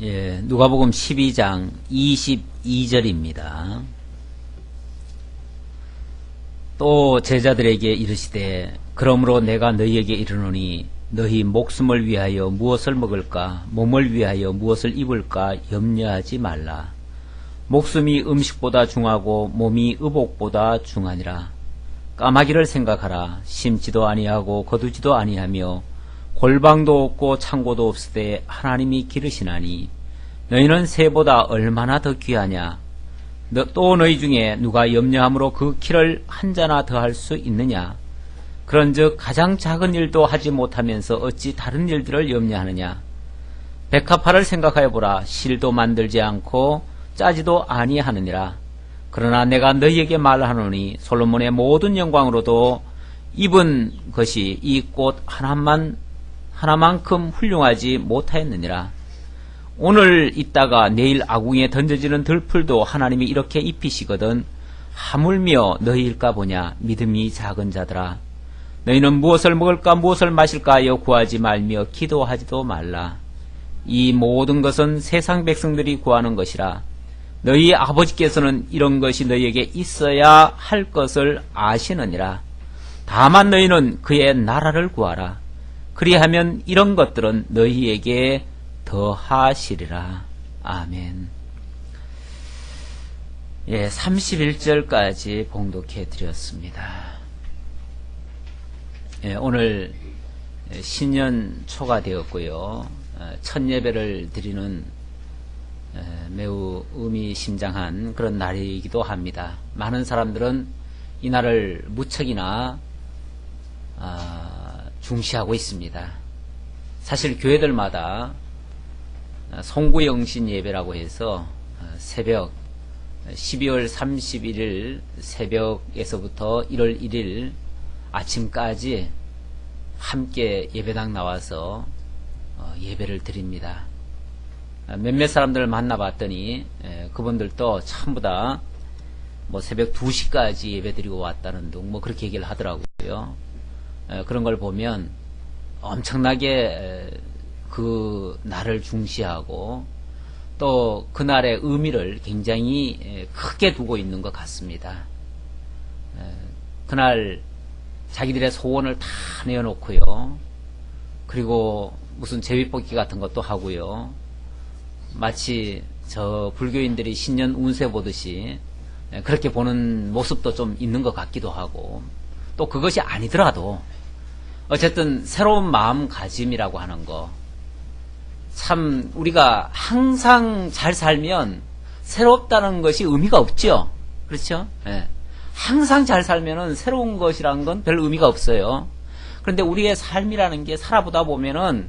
예, 누가복음 12장 22절입니다. 또 제자들에게 이르시되 그러므로 내가 너희에게 이르노니 너희 목숨을 위하여 무엇을 먹을까 몸을 위하여 무엇을 입을까 염려하지 말라. 목숨이 음식보다 중하고 몸이 의복보다 중하니라. 까마귀를 생각하라. 심지도 아니하고 거두지도 아니하며 골방도 없고 창고도 없으되 하나님이 기르시나니 너희는 새보다 얼마나 더 귀하냐. 또 너희 중에 누가 염려함으로 그 키를 한 자나 더할 수 있느냐. 그런즉 가장 작은 일도 하지 못하면서 어찌 다른 일들을 염려하느냐. 백합화를 생각하여 보라. 실도 만들지 않고 짜지도 아니하느니라. 그러나 내가 너희에게 말하노니 솔로몬의 모든 영광으로도 입은 것이 이 꽃 하나만큼 훌륭하지 못하였느니라. 오늘 있다가 내일 아궁이에 던져지는 들풀도 하나님이 이렇게 입히시거든 하물며 너희일까 보냐. 믿음이 작은 자들아, 너희는 무엇을 먹을까 무엇을 마실까 하여 구하지 말며 기도하지도 말라. 이 모든 것은 세상 백성들이 구하는 것이라. 너희 아버지께서는 이런 것이 너희에게 있어야 할 것을 아시느니라. 다만 너희는 그의 나라를 구하라. 그리하면 이런 것들은 너희에게 더하시리라. 아멘. 예, 31절까지 봉독해 드렸습니다. 예, 오늘 신년 초가 되었고요. 첫 예배를 드리는 매우 의미심장한 그런 날이기도 합니다. 많은 사람들은 이 날을 무척이나 중시하고 있습니다. 사실 교회들마다 송구영신 예배라고 해서 새벽 12월 31일 새벽에서부터 1월 1일 아침까지 함께 예배당 나와서 예배를 드립니다. 몇몇 사람들을 만나봤더니 그분들도 전부 다 뭐 새벽 2시까지 예배 드리고 왔다는 둥 뭐 그렇게 얘기를 하더라고요. 그런 걸 보면 엄청나게 그 날을 중시하고 또 그날의 의미를 굉장히 크게 두고 있는 것 같습니다. 그날 자기들의 소원을 다 내어놓고요. 그리고 무슨 제비뽑기 같은 것도 하고요. 마치 저 불교인들이 신년 운세 보듯이 그렇게 보는 모습도 좀 있는 것 같기도 하고, 또 그것이 아니더라도 어쨌든 새로운 마음가짐이라고 하는 거, 참 우리가 항상 잘 살면 새롭다는 것이 의미가 없죠. 그렇죠? 네. 항상 잘 살면은 새로운 것이라는 건 별 의미가 없어요. 그런데 우리의 삶이라는 게 살아보다 보면은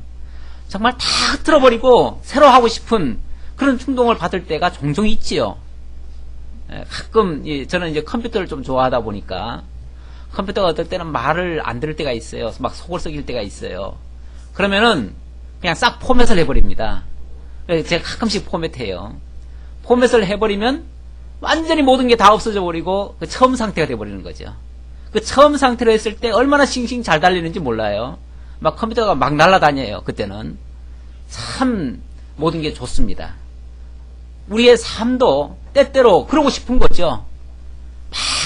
정말 다 틀어버리고 새로 하고 싶은 그런 충동을 받을 때가 종종 있지요. 가끔 저는 이제 컴퓨터를 좀 좋아하다 보니까 컴퓨터가 어떨 때는 말을 안 들을 때가 있어요. 막 속을 썩일 때가 있어요. 그러면은 그냥 싹 포맷을 해버립니다. 제가 가끔씩 포맷해요. 포맷을 해버리면 완전히 모든 게 다 없어져 버리고 그 처음 상태가 돼버리는 거죠. 그 처음 상태로 했을 때 얼마나 싱싱 잘 달리는지 몰라요. 막 컴퓨터가 막 날아다녀요. 그때는 참 모든 게 좋습니다. 우리의 삶도 때때로 그러고 싶은 거죠.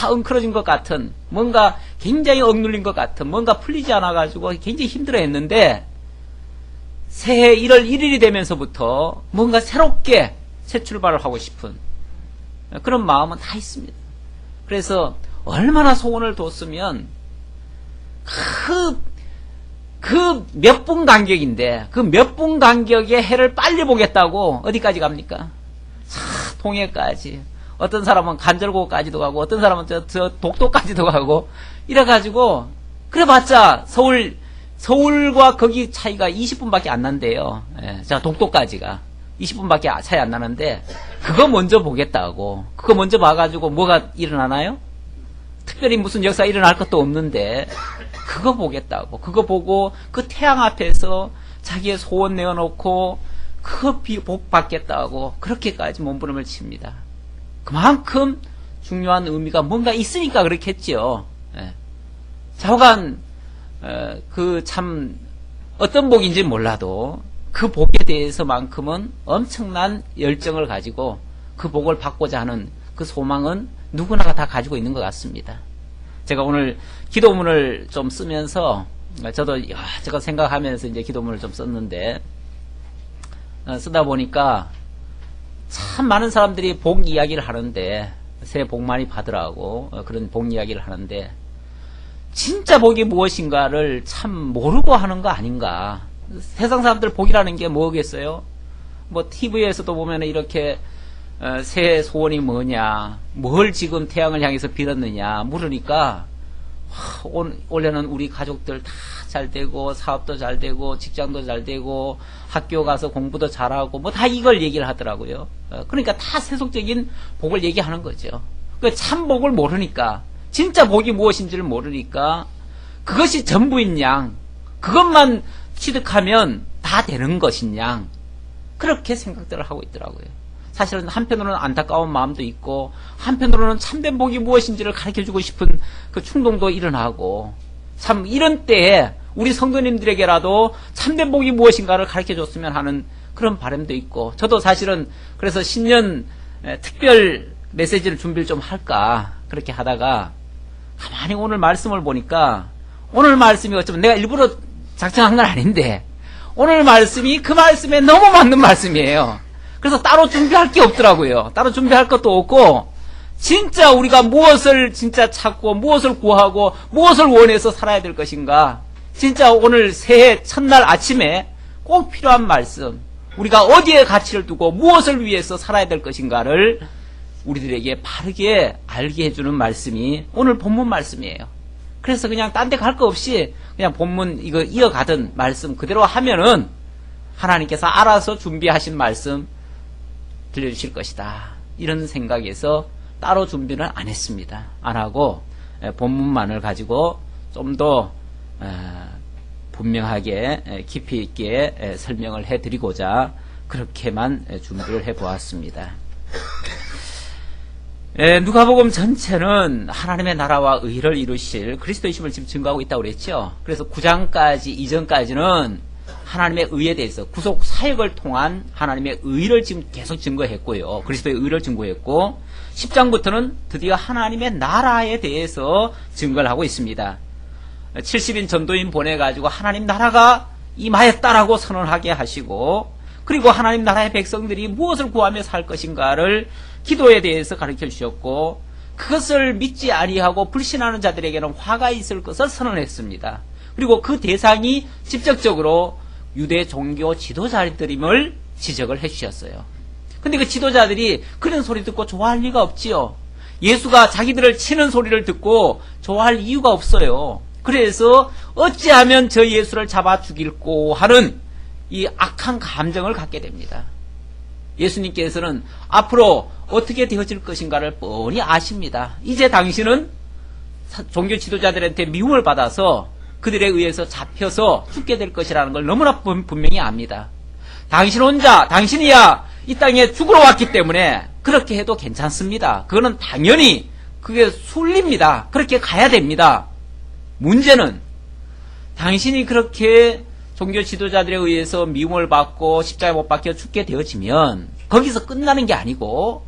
막 엉클어진 것 같은, 뭔가 굉장히 억눌린 것 같은, 뭔가 풀리지 않아가지고 굉장히 힘들어했는데 새해 1월 1일이 되면서부터 뭔가 새롭게 새 출발을 하고 싶은 그런 마음은 다 있습니다. 그래서 얼마나 소원을 뒀으면 그 몇 분 간격인데 그 몇 분 간격의 해를 빨리 보겠다고 어디까지 갑니까? 동해까지, 어떤 사람은 간절고까지도 가고 어떤 사람은 저 독도까지도 가고 이래가지고 그래봤자 서울과 거기 차이가 20분밖에 안 난대요. 예, 자 독도까지가 20분밖에 차이 안 나는데 그거 먼저 보겠다고, 그거 먼저 봐가지고 뭐가 일어나나요? 특별히 무슨 역사 일어날 것도 없는데 그거 보겠다고, 그거 보고 그 태양 앞에서 자기의 소원 내어놓고 그거 복 받겠다고 그렇게까지 몸부림을 칩니다. 그만큼 중요한 의미가 뭔가 있으니까 그렇겠지요. 예. 좌우간 그 참 어떤 복인지 몰라도 그 복에 대해서만큼은 엄청난 열정을 가지고 그 복을 받고자 하는 그 소망은 누구나가 다 가지고 있는 것 같습니다. 제가 오늘 기도문을 좀 쓰면서 저도 제가 생각하면서 이제 기도문을 좀 썼는데 쓰다 보니까 참 많은 사람들이 복 이야기를 하는데 새해 복 많이 받으라고 그런 복 이야기를 하는데 진짜 복이 무엇인가를 참 모르고 하는 거 아닌가. 세상 사람들 복이라는 게 뭐겠어요? 뭐 TV에서도 보면 이렇게 새해 소원이 뭐냐, 뭘 지금 태양을 향해서 빌었느냐 물으니까 올해는 우리 가족들 다 잘 되고 사업도 잘 되고 직장도 잘 되고 학교 가서 공부도 잘하고 뭐 다 이걸 얘기를 하더라고요. 그러니까 다 세속적인 복을 얘기하는 거죠. 그 참 복을 모르니까, 진짜 복이 무엇인지를 모르니까 그것이 전부인 양, 그것만 취득하면 다 되는 것인 양, 그렇게 생각들을 하고 있더라고요. 사실은 한편으로는 안타까운 마음도 있고 한편으로는 참된 복이 무엇인지를 가르쳐주고 싶은 그 충동도 일어나고, 참 이런 때에 우리 성도님들에게라도 참된 복이 무엇인가를 가르쳐줬으면 하는 그런 바람도 있고, 저도 사실은 그래서 신년 특별 메시지를 준비를 좀 할까 그렇게 하다가 가만히 오늘 말씀을 보니까, 오늘 말씀이 어쩌면 내가 일부러 작정한 건 아닌데 오늘 말씀이 그 말씀에 너무 맞는 말씀이에요. 그래서 따로 준비할 게 없더라고요. 따로 준비할 것도 없고, 진짜 우리가 무엇을 진짜 찾고 무엇을 구하고 무엇을 원해서 살아야 될 것인가, 진짜 오늘 새해 첫날 아침에 꼭 필요한 말씀, 우리가 어디에 가치를 두고 무엇을 위해서 살아야 될 것인가를 우리들에게 바르게 알게 해주는 말씀이 오늘 본문 말씀이에요. 그래서 그냥 딴 데 갈 거 없이 그냥 본문 이거 이어가던 말씀 그대로 하면은 하나님께서 알아서 준비하신 말씀 들려주실 것이다, 이런 생각에서 따로 준비는 안 했습니다. 안 하고 본문만을 가지고 좀 더 분명하게 깊이 있게 설명을 해드리고자 그렇게만 준비를 해보았습니다. 누가복음 전체는 하나님의 나라와 의를 이루실 그리스도이심을 지금 증거하고 있다고 그랬죠. 그래서 9장까지 이전까지는 하나님의 의에 대해서 구속 사역을 통한 하나님의 의를 지금 계속 증거했고요. 그리스도의 의를 증거했고, 10장부터는 드디어 하나님의 나라에 대해서 증거를 하고 있습니다. 70인 전도인 보내가지고 하나님 나라가 임하였다라고 선언하게 하시고, 그리고 하나님 나라의 백성들이 무엇을 구하며 살 것인가를 기도에 대해서 가르쳐 주셨고, 그것을 믿지 아니하고 불신하는 자들에게는 화가 있을 것을 선언했습니다. 그리고 그 대상이 직접적으로 유대 종교 지도자들임을 지적을 해주셨어요. 근데 그 지도자들이 그런 소리 듣고 좋아할 리가 없지요. 예수가 자기들을 치는 소리를 듣고 좋아할 이유가 없어요. 그래서 어찌하면 저 예수를 잡아 죽일꼬 하는 이 악한 감정을 갖게 됩니다. 예수님께서는 앞으로 어떻게 되어질 것인가를 뻔히 아십니다. 이제 당신은 종교 지도자들한테 미움을 받아서 그들에 의해서 잡혀서 죽게 될 것이라는 걸 너무나 분명히 압니다. 당신 혼자, 당신이야 이 땅에 죽으러 왔기 때문에 그렇게 해도 괜찮습니다. 그거는 당연히 그게 순리입니다. 그렇게 가야 됩니다. 문제는 당신이 그렇게 종교 지도자들에 의해서 미움을 받고 십자가에 못 박혀 죽게 되어지면 거기서 끝나는 게 아니고,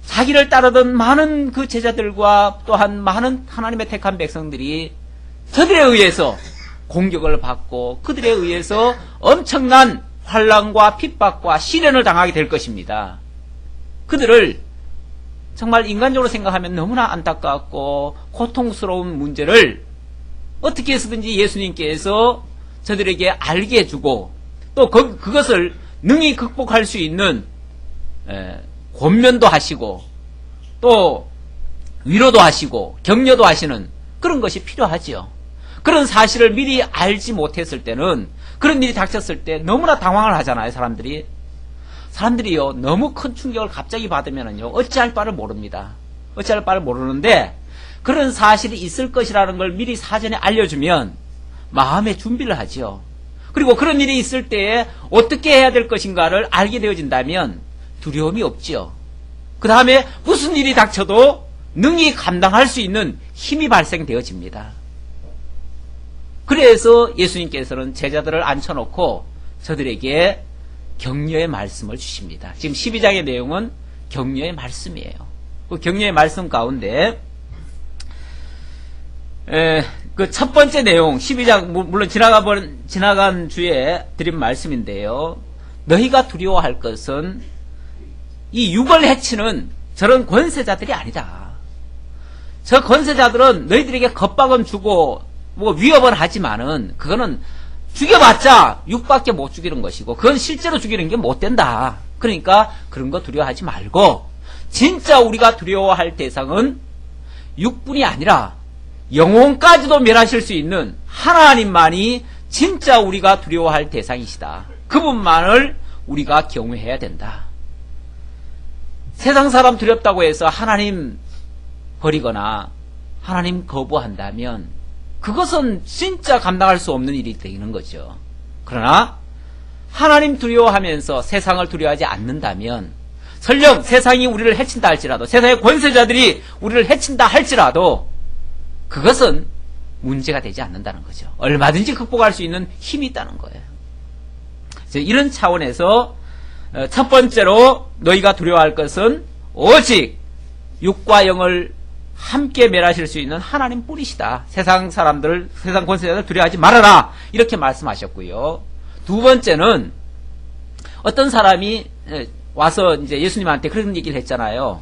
자기를 따르던 많은 그 제자들과 또한 많은 하나님의 택한 백성들이 저들에 의해서 공격을 받고 그들에 의해서 엄청난 환난과 핍박과 시련을 당하게 될 것입니다. 그들을 정말 인간적으로 생각하면 너무나 안타깝고 고통스러운 문제를 어떻게 해서든지 예수님께서 저들에게 알게 해주고, 또 그것을 능히 극복할 수 있는 권면도 하시고 또 위로도 하시고 격려도 하시는 그런 것이 필요하지요. 그런 사실을 미리 알지 못했을 때는, 그런 일이 닥쳤을 때 너무나 당황을 하잖아요. 사람들이요 너무 큰 충격을 갑자기 받으면은요 어찌할 바를 모릅니다. 어찌할 바를 모르는데, 그런 사실이 있을 것이라는 걸 미리 사전에 알려주면 마음의 준비를 하지요. 그리고 그런 일이 있을 때에 어떻게 해야 될 것인가를 알게 되어진다면 두려움이 없지요. 그 다음에 무슨 일이 닥쳐도 능히 감당할 수 있는 힘이 발생되어집니다. 그래서 예수님께서는 제자들을 앉혀놓고 저들에게 격려의 말씀을 주십니다. 지금 12장의 내용은 격려의 말씀이에요. 그 격려의 말씀 가운데 그 첫 번째 내용 12장 물론 지나간 주에 드린 말씀인데요. 너희가 두려워할 것은 이 육을 해치는 저런 권세자들이 아니다. 저 권세자들은 너희들에게 겁박은 주고 뭐 위협은 하지만은 그거는 죽여봤자 육밖에 못 죽이는 것이고 그건 실제로 죽이는 게 못 된다. 그러니까 그런 거 두려워하지 말고 진짜 우리가 두려워할 대상은 육뿐이 아니라 영혼까지도 멸하실 수 있는 하나님만이 진짜 우리가 두려워할 대상이시다. 그분만을 우리가 경외해야 된다. 세상 사람 두렵다고 해서 하나님 버리거나 하나님 거부한다면 그것은 진짜 감당할 수 없는 일이 되는 거죠. 그러나 하나님 두려워하면서 세상을 두려워하지 않는다면 설령 세상이 우리를 해친다 할지라도 세상의 권세자들이 우리를 해친다 할지라도 그것은 문제가 되지 않는다는 거죠. 얼마든지 극복할 수 있는 힘이 있다는 거예요. 이런 차원에서 첫 번째로 너희가 두려워할 것은 오직 육과 영을 함께 멸하실 수 있는 하나님 뿐이시다. 세상 사람들, 세상 권세자들 두려워하지 말아라. 이렇게 말씀하셨고요. 두 번째는 어떤 사람이 와서 이제 예수님한테 그런 얘기를 했잖아요.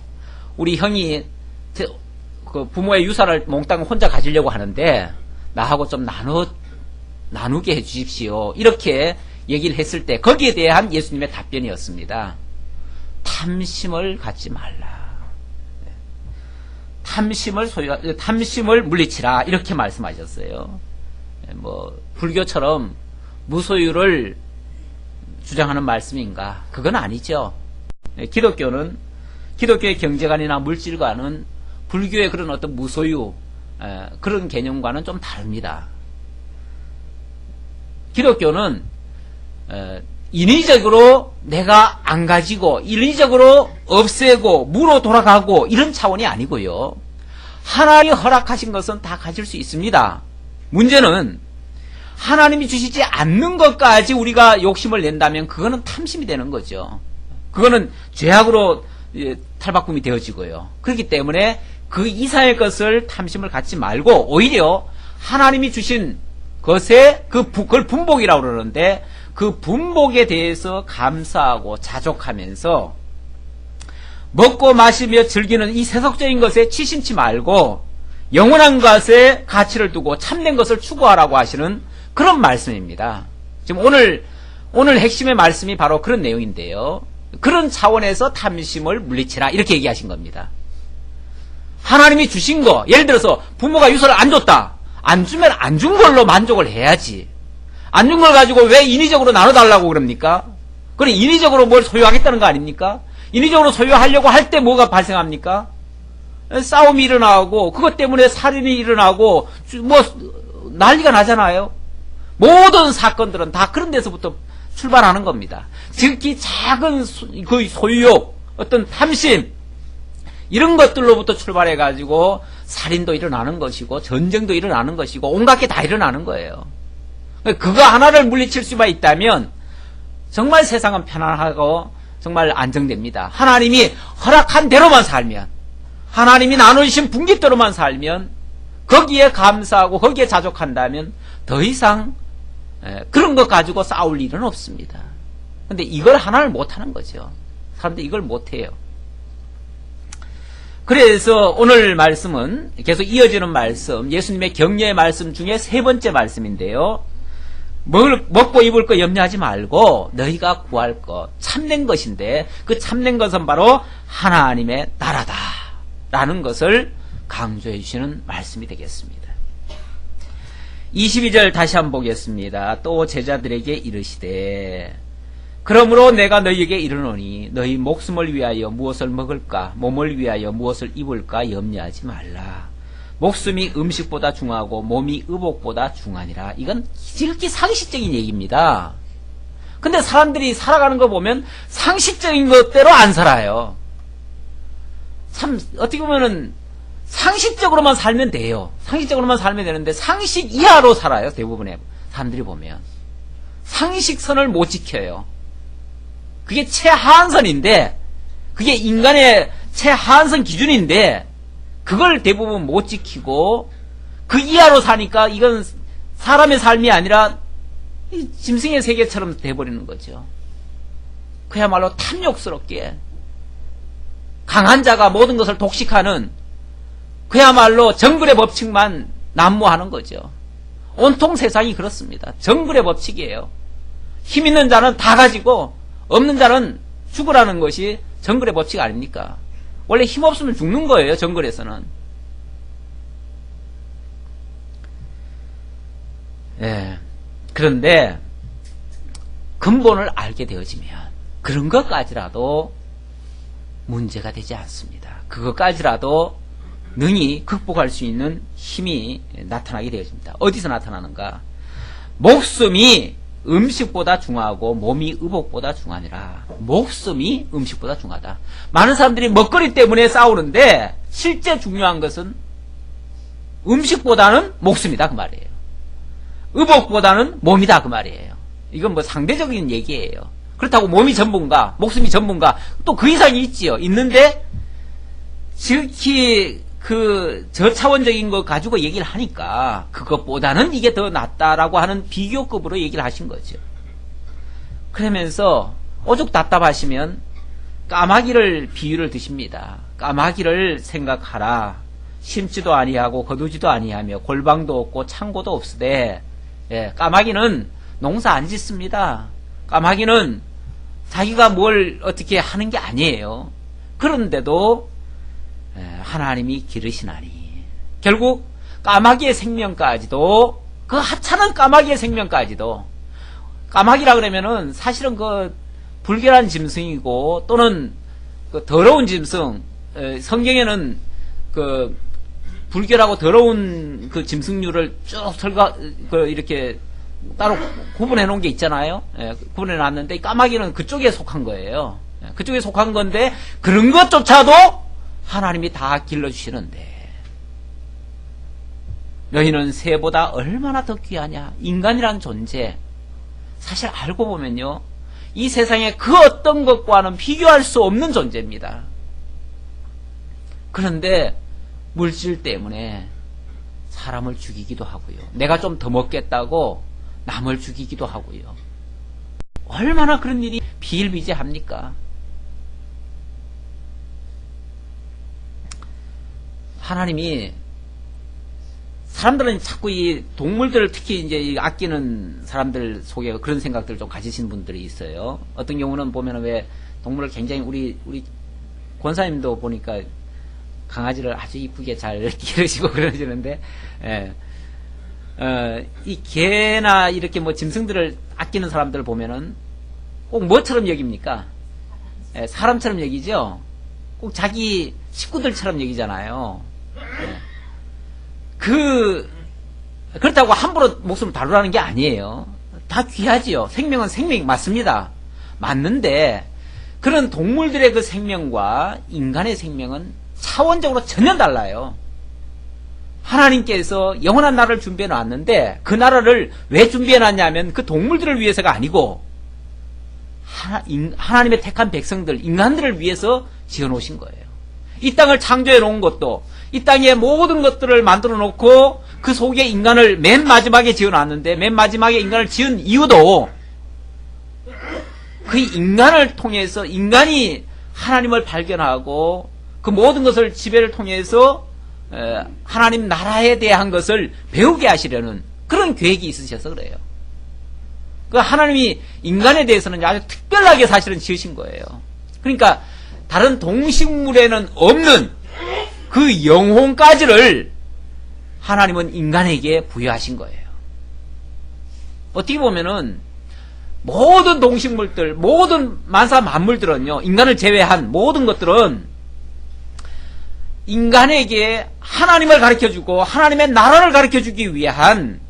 우리 형이 그 부모의 유산을 몽땅 혼자 가지려고 하는데 나하고 좀 나누게 해주십시오. 이렇게 얘기를 했을 때 거기에 대한 예수님의 답변이었습니다. 탐심을 갖지 말라. 탐심을 물리치라. 이렇게 말씀하셨어요. 뭐 불교처럼 무소유를 주장하는 말씀인가? 그건 아니죠. 기독교의 경제관이나 물질관은 불교의 그런 어떤 무소유 그런 개념과는 좀 다릅니다. 기독교는 인위적으로 내가 안 가지고 인위적으로 없애고 무로 돌아가고 이런 차원이 아니고요. 하나님이 허락하신 것은 다 가질 수 있습니다. 문제는 하나님이 주시지 않는 것까지 우리가 욕심을 낸다면 그거는 탐심이 되는 거죠. 그거는 죄악으로 탈바꿈이 되어지고요. 그렇기 때문에 그 이상의 것을 탐심을 갖지 말고 오히려 하나님이 주신 것에 그걸 분복이라고 그러는데 그 분복에 대해서 감사하고 자족하면서 먹고 마시며 즐기는 이 세속적인 것에 치심치 말고 영원한 것에 가치를 두고 참된 것을 추구하라고 하시는 그런 말씀입니다. 지금 오늘 핵심의 말씀이 바로 그런 내용인데요. 그런 차원에서 탐심을 물리치라 이렇게 얘기하신 겁니다. 하나님이 주신 거, 예를 들어서 부모가 유서를 안 줬다. 안 주면 안 준 걸로 만족을 해야지. 안 준 걸 가지고 왜 인위적으로 나눠달라고 그럽니까? 그럼 인위적으로 뭘 소유하겠다는 거 아닙니까? 인위적으로 소유하려고 할 때 뭐가 발생합니까? 싸움이 일어나고 그것 때문에 살인이 일어나고 뭐 난리가 나잖아요. 모든 사건들은 다 그런 데서부터 출발하는 겁니다. 특히 작은 그 소유욕, 어떤 탐심 이런 것들로부터 출발해가지고 살인도 일어나는 것이고 전쟁도 일어나는 것이고 온갖 게 다 일어나는 거예요. 그거 하나를 물리칠 수만 있다면 정말 세상은 편안하고 정말 안정됩니다. 하나님이 허락한 대로만 살면, 하나님이 나누신 분깃대로만 살면, 거기에 감사하고 거기에 자족한다면 더 이상 그런 것 가지고 싸울 일은 없습니다. 근데 이걸 하나를 못하는 거죠. 사람들이 이걸 못해요. 그래서 오늘 말씀은 계속 이어지는 말씀, 예수님의 격려의 말씀 중에 세 번째 말씀인데요. 먹고 입을 거 염려하지 말고 너희가 구할 것, 참된 것인데 그 참된 것은 바로 하나님의 나라다 라는 것을 강조해 주시는 말씀이 되겠습니다. 22절 다시 한번 보겠습니다. 또 제자들에게 이르시되 그러므로 내가 너희에게 이르노니 너희 목숨을 위하여 무엇을 먹을까 몸을 위하여 무엇을 입을까 염려하지 말라. 목숨이 음식보다 중하고 몸이 의복보다 중하니라. 이건 지극히 상식적인 얘기입니다. 근데 사람들이 살아가는 거 보면 상식적인 것대로 안 살아요. 참 어떻게 보면은 상식적으로만 살면 돼요. 상식적으로만 살면 되는데 상식 이하로 살아요. 대부분의 사람들이 보면 상식선을 못 지켜요. 그게 최하한선인데, 그게 인간의 최하한선 기준인데, 그걸 대부분 못 지키고, 그 이하로 사니까 이건 사람의 삶이 아니라 짐승의 세계처럼 돼버리는 거죠. 그야말로 탐욕스럽게 강한 자가 모든 것을 독식하는 그야말로 정글의 법칙만 난무하는 거죠. 온통 세상이 그렇습니다. 정글의 법칙이에요. 힘 있는 자는 다 가지고 없는 자는 죽으라는 것이 정글의 법칙 아닙니까? 원래 힘 없으면 죽는 거예요. 정글에서는. 예. 그런데 근본을 알게 되어지면 그런 것까지라도 문제가 되지 않습니다. 그것까지라도 능히 극복할 수 있는 힘이 나타나게 되어집니다. 어디서 나타나는가? 목숨이 음식보다 중요하고 몸이 의복보다 중요하니라. 목숨이 음식보다 중요하다. 많은 사람들이 먹거리 때문에 싸우는데 실제 중요한 것은 음식보다는 목숨이다 그 말이에요. 의복보다는 몸이다 그 말이에요. 이건 뭐 상대적인 얘기예요. 그렇다고 몸이 전부인가 목숨이 전부인가 또 그 이상이 있지요. 있는데 지극히 그 저차원적인 거 가지고 얘기를 하니까 그것보다는 이게 더 낫다라고 하는 비교급으로 얘기를 하신 거죠. 그러면서 오죽 답답하시면 까마귀를 비유를 드십니다. 까마귀를 생각하라. 심지도 아니하고 거두지도 아니하며 골방도 없고 창고도 없으되, 예, 까마귀는 농사 안 짓습니다. 까마귀는 자기가 뭘 어떻게 하는 게 아니에요. 그런데도 하나님이 기르시나니 결국 까마귀의 생명까지도 그 하찮은 까마귀의 생명까지도 까마귀라 그러면은 사실은 그 불결한 짐승이고 또는 그 더러운 짐승 성경에는 그 불결하고 더러운 그 짐승류를 쭉 이렇게 따로 구분해 놓은 게 있잖아요. 예, 구분해 놨는데 까마귀는 그쪽에 속한 거예요. 예, 그쪽에 속한 건데 그런 것조차도 하나님이 다 길러주시는데 너희는 새보다 얼마나 더 귀하냐. 인간이란 존재 사실 알고 보면요 이 세상에 그 어떤 것과는 비교할 수 없는 존재입니다. 그런데 물질 때문에 사람을 죽이기도 하고요. 내가 좀 더 먹겠다고 남을 죽이기도 하고요. 얼마나 그런 일이 비일비재합니까? 하나님이 사람들은 자꾸 이 동물들을 특히 이제 아끼는 사람들 속에 그런 생각들을 좀 가지신 분들이 있어요. 어떤 경우는 보면 왜 동물을 굉장히 우리 권사님도 보니까 강아지를 아주 이쁘게 잘 기르시고 그러시는데, 예. 이 개나 이렇게 뭐 짐승들을 아끼는 사람들 보면은 꼭 뭐처럼 여깁니까? 예, 사람처럼 여기죠? 꼭 자기 식구들처럼 여기잖아요. 예. 그렇다고 함부로 목숨을 다루라는 게 아니에요. 다 귀하지요. 생명은 생명 맞습니다. 맞는데 그런 동물들의 그 생명과 인간의 생명은 차원적으로 전혀 달라요. 하나님께서 영원한 나라를 준비해 놨는데 그 나라를 왜 준비해 놨냐면 그 동물들을 위해서가 아니고 하나님의 택한 백성들, 인간들을 위해서 지어 놓으신 거예요. 이 땅을 창조해 놓은 것도 이 땅의 모든 것들을 만들어 놓고 그 속에 인간을 맨 마지막에 지어 놨는데 맨 마지막에 인간을 지은 이유도 그 인간을 통해서 인간이 하나님을 발견하고 그 모든 것을 지배를 통해서 하나님 나라에 대한 것을 배우게 하시려는 그런 계획이 있으셔서 그래요. 그 하나님이 인간에 대해서는 아주 특별하게 사실은 지으신 거예요. 그러니까 다른 동식물에는 없는 그 영혼까지를 하나님은 인간에게 부여하신 거예요. 어떻게 보면은 모든 동식물들, 모든 만사 만물들은요, 인간을 제외한 모든 것들은 인간에게 하나님을 가르쳐주고 하나님의 나라를 가르쳐주기 위한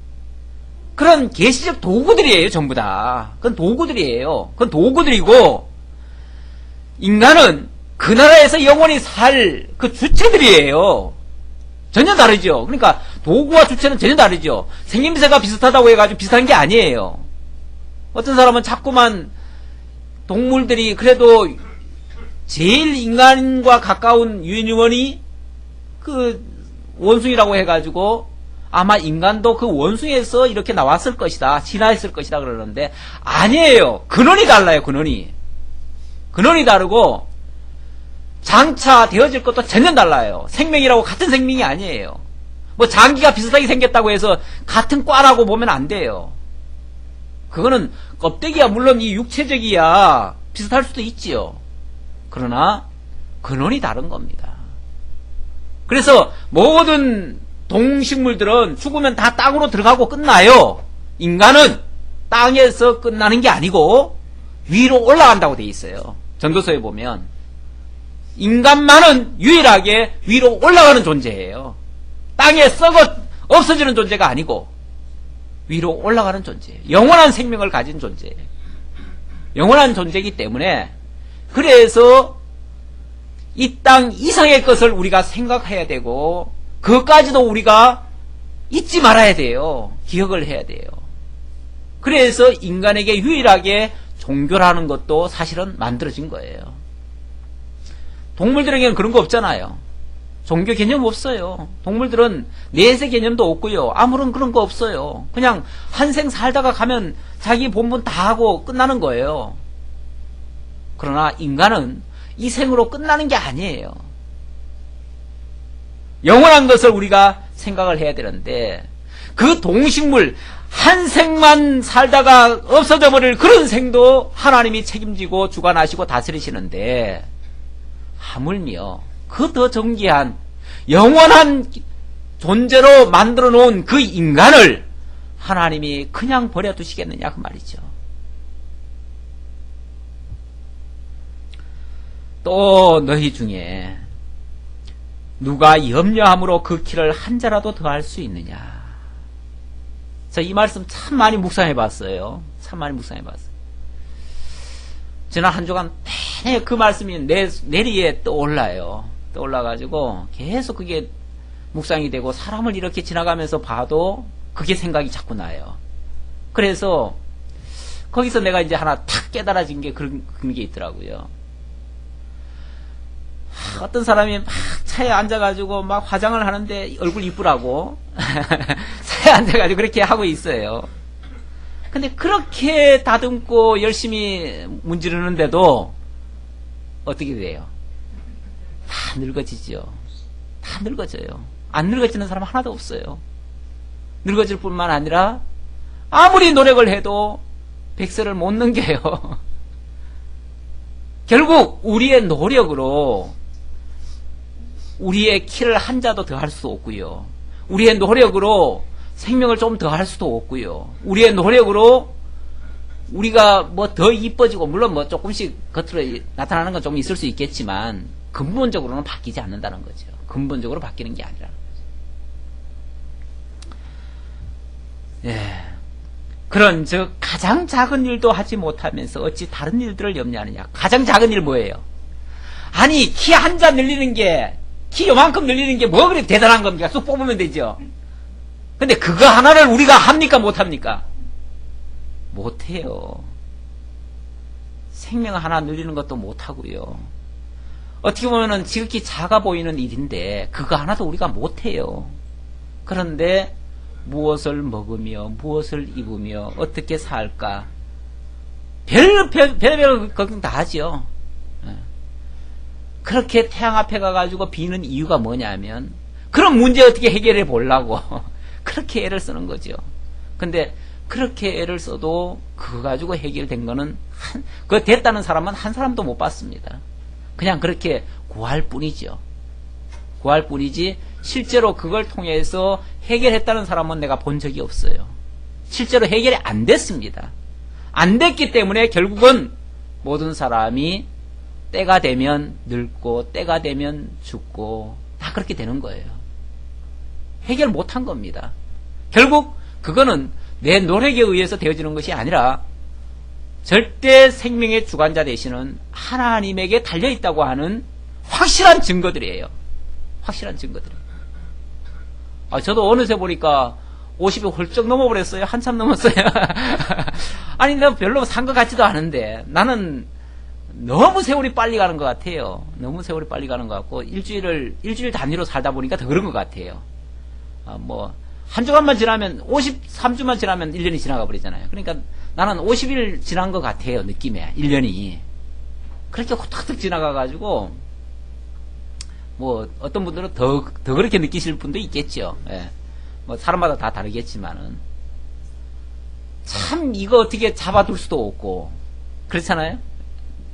그런 계시적 도구들이에요. 전부 다. 그건 도구들이에요. 그건 도구들이고 인간은 그 나라에서 영원히 살 그 주체들이에요. 전혀 다르죠. 그러니까 도구와 주체는 전혀 다르죠. 생김새가 비슷하다고 해가지고 비슷한 게 아니에요. 어떤 사람은 자꾸만 동물들이 그래도 제일 인간과 가까운 유인원이 그 원숭이라고 해가지고 아마 인간도 그 원숭이에서 이렇게 나왔을 것이다, 진화했을 것이다 그러는데 아니에요. 근원이 달라요. 근원이 다르고 장차 되어질 것도 전혀 달라요. 생명이라고 같은 생명이 아니에요. 뭐 장기가 비슷하게 생겼다고 해서 같은 과라고 보면 안 돼요. 그거는 껍데기야 물론 이 육체적이야 비슷할 수도 있지요. 그러나 근원이 다른 겁니다. 그래서 모든 동식물들은 죽으면 다 땅으로 들어가고 끝나요. 인간은 땅에서 끝나는 게 아니고 위로 올라간다고 돼 있어요. 전도서에 보면 인간만은 유일하게 위로 올라가는 존재예요. 땅에 썩어 없어지는 존재가 아니고 위로 올라가는 존재예요. 영원한 생명을 가진 존재예요. 영원한 존재이기 때문에 그래서 이 땅 이상의 것을 우리가 생각해야 되고 그것까지도 우리가 잊지 말아야 돼요. 기억을 해야 돼요. 그래서 인간에게 유일하게 종교라는 것도 사실은 만들어진 거예요. 동물들에게는 그런 거 없잖아요. 종교 개념 없어요. 동물들은 내세 개념도 없고요. 아무런 그런 거 없어요. 그냥 한 생 살다가 가면 자기 본분 다 하고 끝나는 거예요. 그러나 인간은 이 생으로 끝나는 게 아니에요. 영원한 것을 우리가 생각을 해야 되는데 그 동식물 한 생만 살다가 없어져 버릴 그런 생도 하나님이 책임지고 주관하시고 다스리시는데 하물며 그 더 정귀한 영원한 존재로 만들어 놓은 그 인간을 하나님이 그냥 버려두시겠느냐 그 말이죠. 또 너희 중에 누가 염려함으로 그 키를 한 자라도 더할 수 있느냐. 이 말씀 참 많이 묵상해 봤어요. 참 많이 묵상해 봤어요. 지난 한 주간 내내 그 말씀이 내 뇌리에 떠올라요. 떠올라가지고 계속 그게 묵상이 되고 사람을 이렇게 지나가면서 봐도 그게 생각이 자꾸 나요. 그래서 거기서 내가 이제 하나 탁 깨달아진 게 그런 게 있더라고요. 어떤 사람이 막 차에 앉아가지고 막 화장을 하는데 얼굴 이쁘라고 차에 앉아가지고 그렇게 하고 있어요. 근데 그렇게 다듬고 열심히 문지르는데도 어떻게 돼요? 다 늙어지죠. 다 늙어져요. 안 늙어지는 사람 하나도 없어요. 늙어질 뿐만 아니라 아무리 노력을 해도 백세를 못 넘겨요. 결국 우리의 노력으로 우리의 키를 한 자도 더 할 수 없고요. 우리의 노력으로 생명을 좀 더 할 수도 없고요. 우리의 노력으로 우리가 뭐 더 이뻐지고 물론 뭐 조금씩 겉으로 나타나는 건 좀 있을 수 있겠지만 근본적으로는 바뀌지 않는다는 거죠. 근본적으로 바뀌는 게 아니라는 거죠. 예. 그런 즉 가장 작은 일도 하지 못하면서 어찌 다른 일들을 염려하느냐. 가장 작은 일 뭐예요? 아니 키 한 자 늘리는 게 키 요만큼 늘리는 게 뭐 그리 대단한 겁니까? 쑥 뽑으면 되죠. 근데 그거 하나를 우리가 합니까? 못합니까? 못해요. 생명 하나 늘리는 것도 못하고요. 어떻게 보면은 지극히 작아 보이는 일인데 그거 하나도 우리가 못해요. 그런데 무엇을 먹으며 무엇을 입으며 어떻게 살까 별별 걱정 다 하죠. 그렇게 태양 앞에 가가지고 비는 이유가 뭐냐면 그런 문제 어떻게 해결해 보려고 그렇게 애를 쓰는 거죠. 근데 그렇게 애를 써도 그거 가지고 해결된 거는 그거 됐다는 사람은 한 사람도 못 봤습니다. 그냥 그렇게 구할 뿐이죠. 구할 뿐이지 실제로 그걸 통해서 해결했다는 사람은 내가 본 적이 없어요. 실제로 해결이 안 됐습니다. 안 됐기 때문에 결국은 모든 사람이 때가 되면 늙고 때가 되면 죽고 다 그렇게 되는 거예요. 해결 못한 겁니다. 결국 그거는 내 노력에 의해서 되어지는 것이 아니라 절대 생명의 주관자 되시는 하나님에게 달려있다고 하는 확실한 증거들이에요. 확실한 증거들이에요. 저도 어느새 보니까 50이 훌쩍 넘어버렸어요. 한참 넘었어요. 아니, 내가 별로 산 것 같지도 않은데, 나는 너무 세월이 빨리 가는 것 같아요. 너무 세월이 빨리 가는 것 같고, 일주일 단위로 살다 보니까 더 그런 것 같아요. 한 주간만 지나면, 53주만 지나면 1년이 지나가 버리잖아요. 그러니까 나는 50일 지난 것 같아요, 느낌에. 1년이. 그렇게 탁탁 지나가가지고, 어떤 분들은 더 그렇게 느끼실 분도 있겠죠. 예. 사람마다 다 다르겠지만은. 참, 이거 어떻게 잡아둘 수도 없고, 그렇잖아요?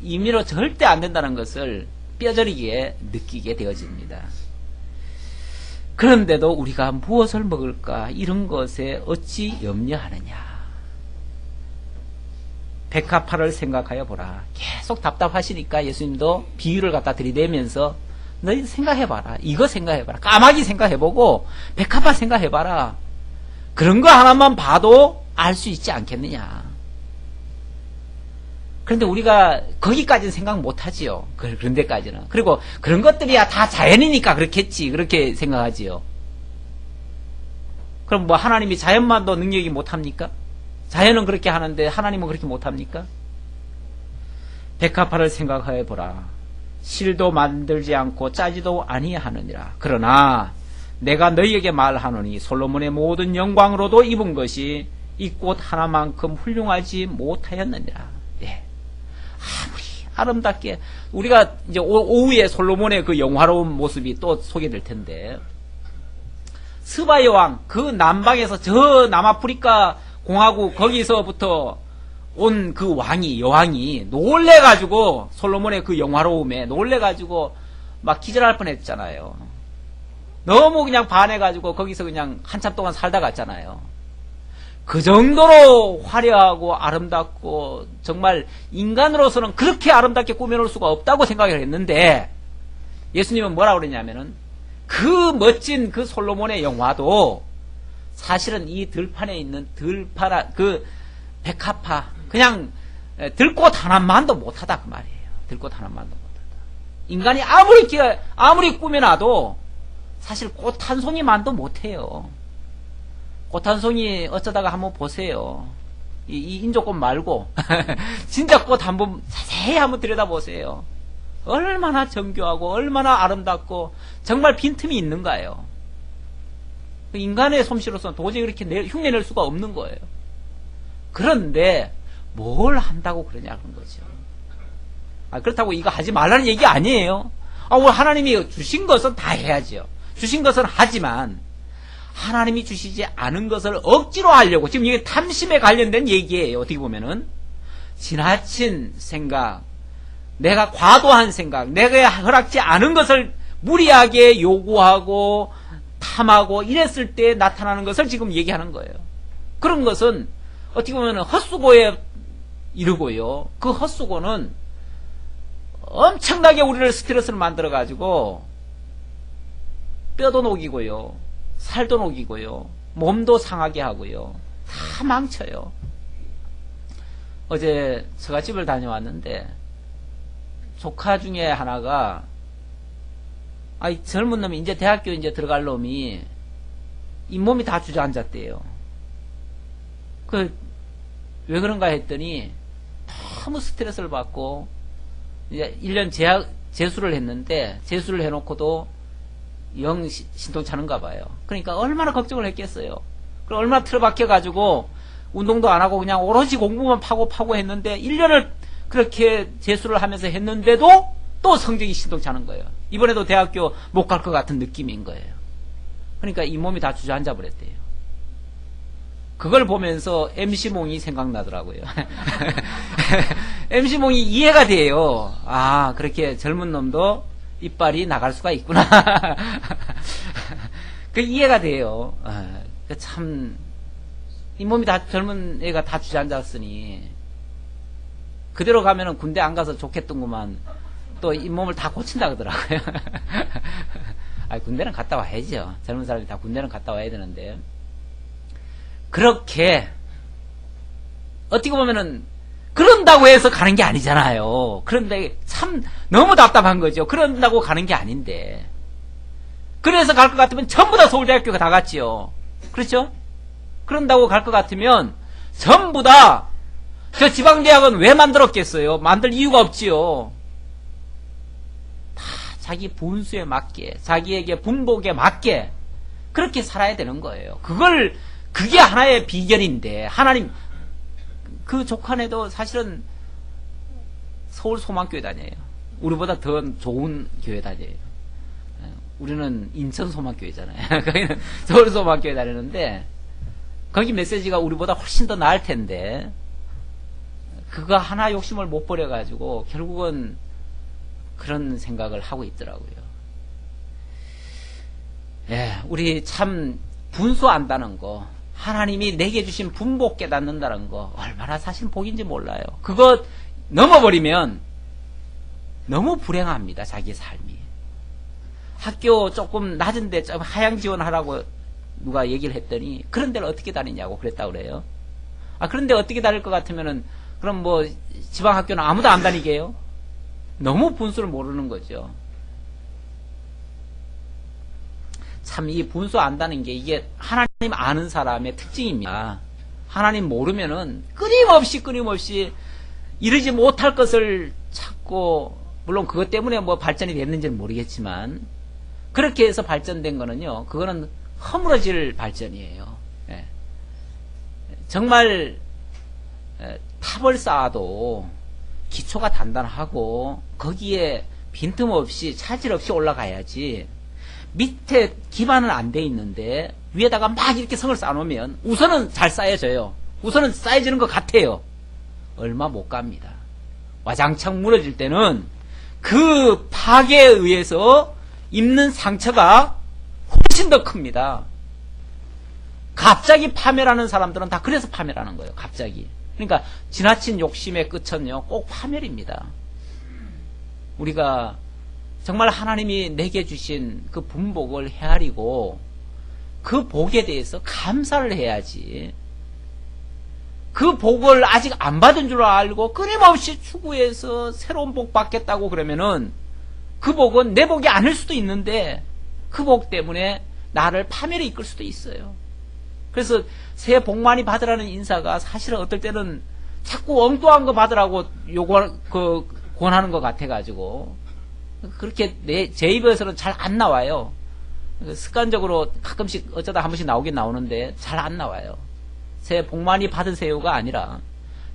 임의로 절대 안 된다는 것을 뼈저리게 느끼게 되어집니다. 그런데도 우리가 무엇을 먹을까, 이런 것에 어찌 염려하느냐. 백합화를 생각하여 보라. 계속 답답하시니까 예수님도 비유를 갖다 들이대면서 너희 생각해봐라. 이거 생각해봐라. 까마귀 생각해보고 백합화 생각해봐라. 그런 거 하나만 봐도 알 수 있지 않겠느냐. 그런데 우리가 거기까지는 생각 못하지요. 그런 데까지는. 그리고 그런 것들이야 다 자연이니까 그렇겠지. 그렇게 생각하지요. 그럼 하나님이 자연만도 능력이 못합니까? 자연은 그렇게 하는데 하나님은 그렇게 못합니까? 백합화를 생각하여 보라. 실도 만들지 않고 짜지도 아니하느니라. 그러나 내가 너희에게 말하노니 솔로몬의 모든 영광으로도 입은 것이 이 꽃 하나만큼 훌륭하지 못하였느니라. 예. 아무리 아름답게 우리가 이제 오후에 솔로몬의 그 영화로운 모습이 또 소개될 텐데, 스바 여왕 그 남방에서 저 남아프리카 공화국 거기서부터 온 그 여왕이 놀래가지고 솔로몬의 그 영화로움에 놀래가지고 막 기절할 뻔했잖아요. 너무 그냥 반해가지고 거기서 그냥 한참 동안 살다 갔잖아요. 그 정도로 화려하고 아름답고 정말 인간으로서는 그렇게 아름답게 꾸며놓을 수가 없다고 생각을 했는데, 예수님은 뭐라고 그러냐면은 그 멋진 그 솔로몬의 영화도 사실은 이 들판에 있는 그 백합화, 그냥 들꽃 하나만도 못하다 그 말이에요. 들꽃 하나만도 못하다. 인간이 아무리 꾸며놔도 사실 꽃 한 송이만도 못해요. 꽃 한 송이 어쩌다가 한번 보세요. 이 인조꽃 말고 진짜 꽃 한번 자세히 한번 들여다보세요. 얼마나 정교하고 얼마나 아름답고 정말 빈틈이 있는가요. 인간의 솜씨로서는 도저히 그렇게 흉내낼 수가 없는 거예요. 그런데 뭘 한다고 그러냐는 거죠. 그렇다고 이거 하지 말라는 얘기 아니에요. 우리 하나님이 주신 것은 다 해야죠. 주신 것은 하지만 하나님이 주시지 않은 것을 억지로 하려고, 지금 이게 탐심에 관련된 얘기예요. 어떻게 보면은 지나친 생각, 내가 과도한 생각, 내가 허락지 않은 것을 무리하게 요구하고 탐하고 이랬을 때 나타나는 것을 지금 얘기하는 거예요. 그런 것은 어떻게 보면 헛수고에 이르고요. 그 헛수고는 엄청나게 우리를 스트레스를 만들어가지고 뼈도 녹이고요, 살도 녹이고요, 몸도 상하게 하고요, 다 망쳐요. 어제 처갓집을 다녀왔는데 조카 중에 하나가, 젊은 놈이 이제 대학교 이제 들어갈 놈이 잇몸이 다 주저앉았대요. 왜 그런가 했더니 너무 스트레스를 받고 이제 1년 재수를 했는데, 재수를 해놓고도 영 신통찮은가 봐요. 그러니까 얼마나 걱정을 했겠어요. 그리고 얼마나 틀어박혀가지고 운동도 안 하고 그냥 오로지 공부만 파고 했는데 1년을 그렇게 재수를 하면서 했는데도 또 성적이 신통찮은 거예요. 이번에도 대학교 못 갈 것 같은 느낌인 거예요. 그러니까 이 몸이 다 주저앉아 버렸대요. 그걸 보면서 MC몽이 생각나더라고요. MC몽이 이해가 돼요. 그렇게 젊은 놈도 이빨이 나갈 수가 있구나. 그 이해가 돼요. 참, 이 몸이 다 젊은 애가 다 주저앉았으니 그대로 가면은 군대 안 가서 좋겠던구만. 또 잇몸을 다 고친다 그러더라고요. 군대는 갔다 와야죠. 젊은 사람이 다 군대는 갔다 와야 되는데. 그렇게 어떻게 보면은 그런다고 해서 가는 게 아니잖아요. 그런데 참 너무 답답한 거죠. 그런다고 가는 게 아닌데. 그래서 갈 것 같으면 전부 다 서울대학교가 다 갔지요. 그렇죠? 그런다고 갈 것 같으면 전부 다 그 지방대학은 왜 만들었겠어요? 만들 이유가 없지요. 다 자기 분수에 맞게, 자기에게 분복에 맞게 그렇게 살아야 되는 거예요. 그게 하나의 비결인데, 하나님, 그 조카네도 사실은 서울 소망교회 다녀요. 우리보다 더 좋은 교회 다녀요. 우리는 인천 소망교회잖아요. 거기는 서울 소망교회 다니는데, 거기 메시지가 우리보다 훨씬 더 나을 텐데, 그거 하나 욕심을 못 버려가지고, 결국은 그런 생각을 하고 있더라고요. 예, 우리 참 분수 안다는 거, 하나님이 내게 주신 분복 깨닫는다는 거, 얼마나 사실 복인지 몰라요. 그거 넘어버리면 너무 불행합니다, 자기 삶이. 학교 조금 낮은데 좀 하향 지원하라고 누가 얘기를 했더니, 그런 데를 어떻게 다니냐고 그랬다고 그래요. 그런데 어떻게 다닐 것 같으면은, 그럼 뭐, 지방학교는 아무도 안 다니게요? 너무 분수를 모르는 거죠. 참, 이 분수 안다는 게 이게 하나님 아는 사람의 특징입니다. 하나님 모르면은 끊임없이 이루지 못할 것을 찾고, 물론 그것 때문에 뭐 발전이 됐는지는 모르겠지만, 그렇게 해서 발전된 거는요, 그거는 허물어질 발전이에요. 예. 정말 탑을 쌓아도 기초가 단단하고 거기에 빈틈없이 차질 없이 올라가야지, 밑에 기반은 안 돼 있는데 위에다가 막 이렇게 성을 쌓아놓으면 우선은 잘 쌓여져요. 우선은 쌓여지는 것 같아요. 얼마 못 갑니다. 와장창 무너질 때는 그 파괴에 의해서 입는 상처가 훨씬 더 큽니다. 갑자기 파멸하는 사람들은 다 그래서 파멸하는 거예요. 갑자기. 그러니까 지나친 욕심의 끝은요, 꼭 파멸입니다. 우리가 정말 하나님이 내게 주신 그 분복을 헤아리고 그 복에 대해서 감사를 해야지. 그 복을 아직 안 받은 줄 알고 끊임없이 추구해서 새로운 복 받겠다고 그러면은 그 복은 내 복이 아닐 수도 있는데 그 복 때문에 나를 파멸에 이끌 수도 있어요. 그래서 새해 복 많이 받으라는 인사가 사실은 어떨 때는 자꾸 엉뚱한 거 받으라고 권하는 것 같아가지고 그렇게 제 입에서는 잘 안 나와요. 습관적으로 가끔씩 어쩌다 한 번씩 나오긴 나오는데 잘 안 나와요. 새해 복 많이 받으세요가 아니라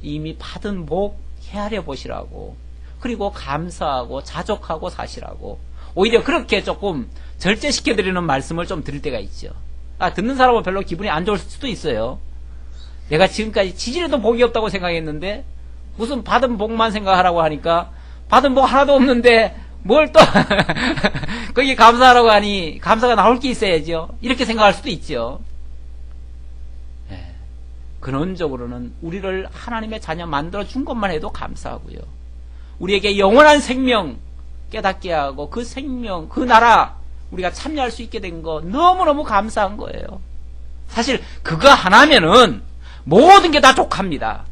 이미 받은 복 헤아려 보시라고, 그리고 감사하고 자족하고 사시라고, 오히려 그렇게 조금 절제시켜드리는 말씀을 좀 드릴 때가 있죠. 듣는 사람은 별로 기분이 안 좋을 수도 있어요. 내가 지금까지 지지리도 복이 없다고 생각했는데 무슨 받은 복만 생각하라고 하니까 받은 복 하나도 없는데 뭘 또 거기 감사하라고 하니 감사가 나올 게 있어야죠. 이렇게 생각할 수도 있죠. 근원적으로는 우리를 하나님의 자녀 만들어준 것만 해도 감사하고요. 우리에게 영원한 생명 깨닫게 하고 그 생명, 그 나라 우리가 참여할 수 있게 된 거 너무너무 감사한 거예요. 사실 그거 하나면은 모든 게 다 족합니다.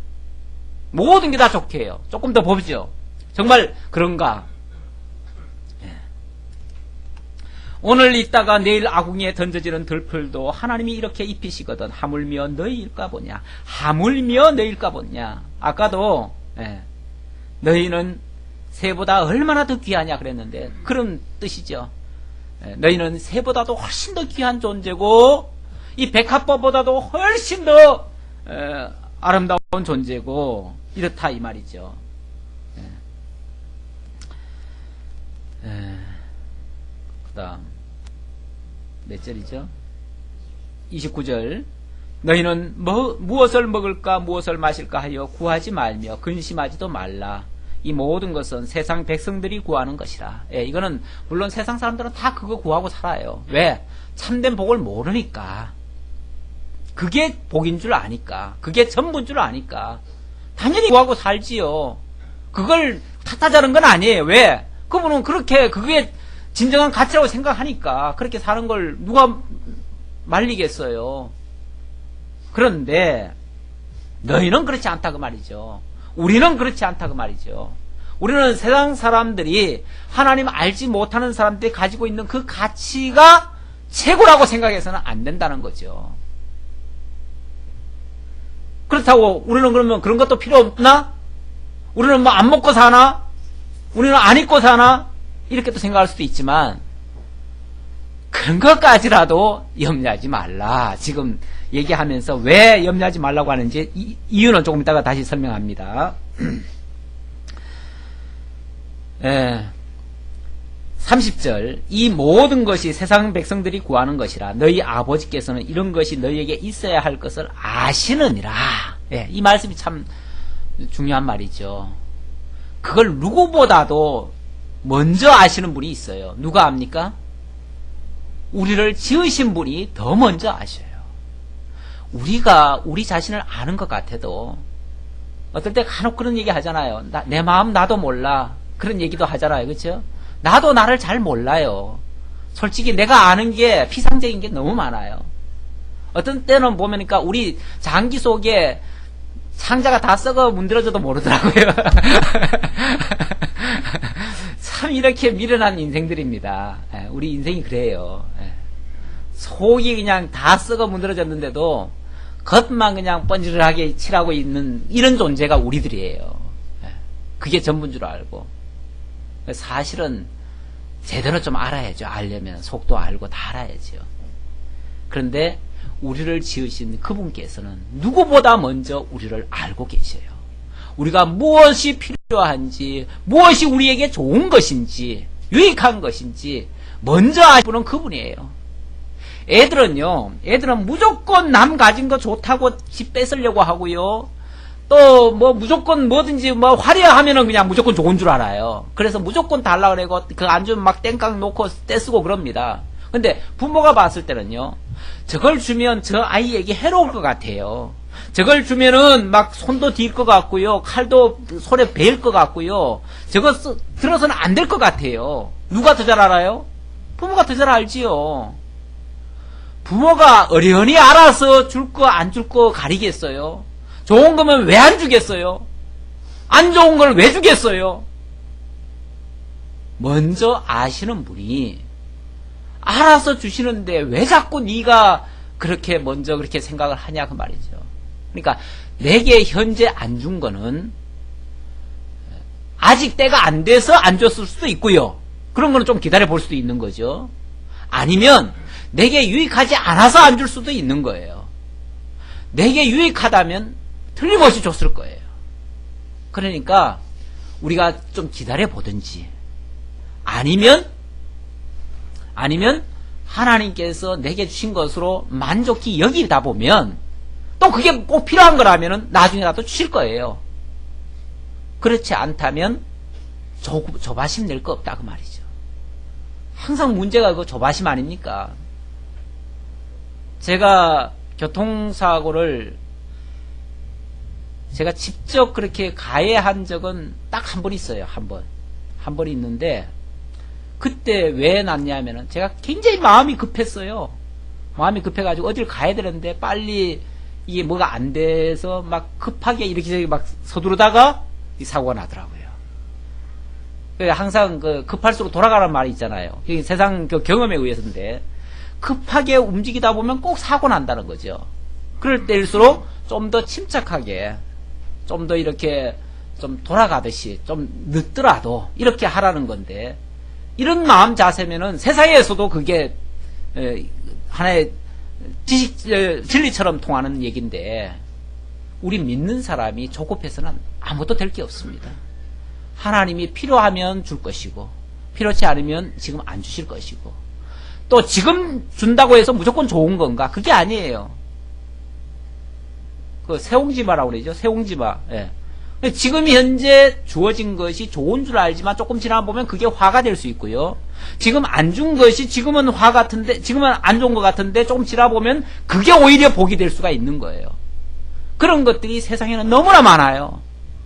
모든 게 다 족해요. 조금 더 보죠. 정말 그런가? 오늘 있다가 내일 아궁이에 던져지는 들풀도 하나님이 이렇게 입히시거든. 하물며 너희일까 보냐. 하물며 너희일까 보냐. 아까도 너희는 새보다 얼마나 더 귀하냐 그랬는데 그런 뜻이죠. 너희는 새보다도 훨씬 더 귀한 존재고 이 백합보보다도 훨씬 더 아름다운 존재고 이렇다 이 말이죠. 그 다음 몇 절이죠? 29절. 너희는 무엇을 먹을까 무엇을 마실까 하여 구하지 말며 근심하지도 말라. 이 모든 것은 세상 백성들이 구하는 것이라. 이거는 물론 세상 사람들은 다 그거 구하고 살아요. 왜? 참된 복을 모르니까. 그게 복인 줄 아니까. 그게 전부인 줄 아니까. 당연히 구하고 살지요. 그걸 탓하자는 건 아니에요. 왜? 그분은 그렇게 그게 진정한 가치라고 생각하니까 그렇게 사는 걸 누가 말리겠어요. 그런데 너희는 그렇지 않다 그 말이죠. 우리는 그렇지 않다 그 말이죠. 우리는 세상 사람들이 하나님 알지 못하는 사람들이 가지고 있는 그 가치가 최고라고 생각해서는 안 된다는 거죠. 그렇다고 우리는 그러면 그런 것도 필요 없나? 우리는 뭐 안 먹고 사나? 우리는 안 입고 사나? 이렇게 또 생각할 수도 있지만 그런 것까지라도 염려하지 말라. 지금 얘기하면서 왜 염려하지 말라고 하는지 이유는 조금 이따가 다시 설명합니다. 30절 이 모든 것이 세상 백성들이 구하는 것이라 너희 아버지께서는 이런 것이 너희에게 있어야 할 것을 아시느니라. 이 말씀이 참 중요한 말이죠. 그걸 누구보다도 먼저 아시는 분이 있어요. 누가 압니까? 우리를 지으신 분이 더 먼저 아셔요. 우리가 우리 자신을 아는 것 같아도 어떨 때 간혹 그런 얘기 하잖아요. 내 마음 나도 몰라. 그런 얘기도 하잖아요. 그렇죠? 나도 나를 잘 몰라요. 솔직히 내가 아는 게 피상적인 게 너무 많아요. 어떤 때는 보면니까 우리 장기 속에 상자가 다 썩어 문드러져도 모르더라고요. 참 이렇게 미련한 인생들입니다. 우리 인생이 그래요. 속이 그냥 다 썩어 문드러졌는데도 겉만 그냥 번지르하게 칠하고 있는 이런 존재가 우리들이에요. 그게 전부인 줄 알고. 사실은 제대로 좀 알아야죠. 알려면 속도 알고 다 알아야죠. 그런데 우리를 지으신 그분께서는 누구보다 먼저 우리를 알고 계셔요. 우리가 무엇이 필요한지, 무엇이 우리에게 좋은 것인지, 유익한 것인지 먼저 아시는 분은 그분이에요. 애들은 무조건 남 가진 거 좋다고 집 뺏으려고 하고요. 또 뭐 무조건 뭐든지 뭐 화려하면은 그냥 무조건 좋은 줄 알아요. 그래서 무조건 달라 그러고 그 안 주면 막 땡깡 놓고 떼쓰고 그럽니다. 근데 부모가 봤을 때는요, 저걸 주면 저 아이에게 해로울 것 같아요. 저걸 주면은 막 손도 딜 것 같고요, 칼도 손에 베일 것 같고요, 저거 들어서는 안 될 것 같아요. 누가 더 잘 알아요? 부모가 더 잘 알지요. 부모가 어련히 알아서 줄 거 안 줄 거 가리겠어요? 좋은 거면 왜 안 주겠어요? 안 좋은 걸 왜 주겠어요? 먼저 아시는 분이 알아서 주시는데 왜 자꾸 네가 그렇게 먼저 그렇게 생각을 하냐 그 말이죠. 그러니까 내게 현재 안 준 거는 아직 때가 안 돼서 안 줬을 수도 있고요. 그런 거는 좀 기다려 볼 수도 있는 거죠. 아니면 내게 유익하지 않아서 안 줄 수도 있는 거예요. 내게 유익하다면 틀림없이 줬을 거예요. 그러니까 우리가 좀 기다려 보든지 아니면 하나님께서 내게 주신 것으로 만족히 여기다 보면 또 그게 꼭 필요한 거라면 나중에라도 주실 거예요. 그렇지 않다면 조바심 낼 거 없다 그 말이죠. 항상 문제가 그 조바심 아닙니까? 제가 교통사고를 제가 직접 그렇게 가해한 적은 딱 한 번 있어요. 한 번 있는데 그때 왜 났냐면은 제가 굉장히 마음이 급했어요. 마음이 급해가지고 어딜 가야 되는데 빨리 이게 뭐가 안 돼서 막 급하게 이렇게 막 서두르다가 이 사고가 나더라고요. 항상 그 급할수록 돌아가라는 말이 있잖아요. 세상 그 경험에 의해서인데 급하게 움직이다 보면 꼭 사고 난다는 거죠. 그럴 때일수록 좀 더 침착하게 좀 더 이렇게 좀 돌아가듯이 좀 늦더라도 이렇게 하라는 건데 이런 마음 자세면은 세상에서도 그게 하나의 진리처럼 통하는 얘기인데 우리 믿는 사람이 조급해서는 아무것도 될 게 없습니다. 하나님이 필요하면 줄 것이고 필요치 않으면 지금 안 주실 것이고 또 지금 준다고 해서 무조건 좋은 건가? 그게 아니에요. 그 세옹지마라고 그러죠. 세옹지마. 예. 지금 현재 주어진 것이 좋은 줄 알지만 조금 지나보면 그게 화가 될 수 있고요. 지금 안 준 것이 지금은 화 같은데 지금은 안 좋은 것 같은데 조금 지나보면 그게 오히려 복이 될 수가 있는 거예요. 그런 것들이 세상에는 너무나 많아요.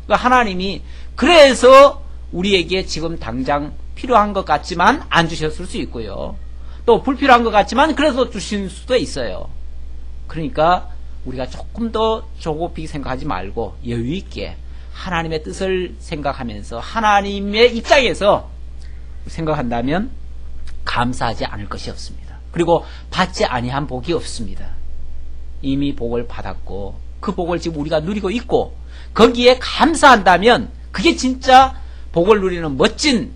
그러니까 하나님이 그래서 우리에게 지금 당장 필요한 것 같지만 안 주셨을 수 있고요. 또 불필요한 것 같지만 그래서 주신 수도 있어요. 그러니까 우리가 조금 더 조급히 생각하지 말고 여유 있게 하나님의 뜻을 생각하면서 하나님의 입장에서 생각한다면 감사하지 않을 것이 없습니다. 그리고 받지 아니한 복이 없습니다. 이미 복을 받았고 그 복을 지금 우리가 누리고 있고 거기에 감사한다면 그게 진짜 복을 누리는 멋진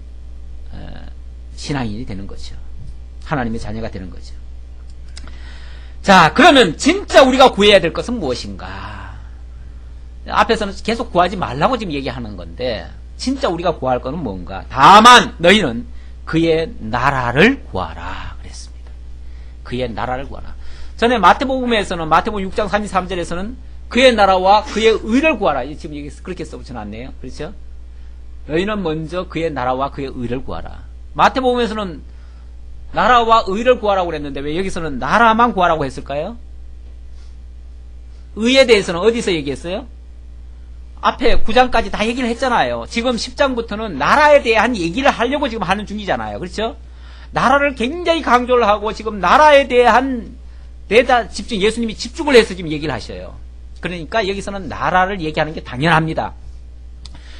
신앙인이 되는 거죠. 하나님의 자녀가 되는 거죠. 자, 그러면 진짜 우리가 구해야 될 것은 무엇인가? 앞에서는 계속 구하지 말라고 지금 얘기하는 건데 진짜 우리가 구할 것은 뭔가? 다만 너희는 그의 나라를 구하라 그랬습니다. 그의 나라를 구하라. 전에 마태복음에서는 마태복음 6장 33절에서는 그의 나라와 그의 의를 구하라. 지금 여기 그렇게 써붙여놨네요. 그렇죠? 너희는 먼저 그의 나라와 그의 의를 구하라. 마태복음에서는 나라와 의를 구하라고 그랬는데 왜 여기서는 나라만 구하라고 했을까요? 의에 대해서는 어디서 얘기했어요? 앞에 9장까지 다 얘기를 했잖아요. 지금 10장부터는 나라에 대한 얘기를 하려고 지금 하는 중이잖아요. 그렇죠? 나라를 굉장히 강조를 하고 지금 나라에 대한 데다 예수님이 집중을 해서 지금 얘기를 하셔요. 그러니까 여기서는 나라를 얘기하는 게 당연합니다.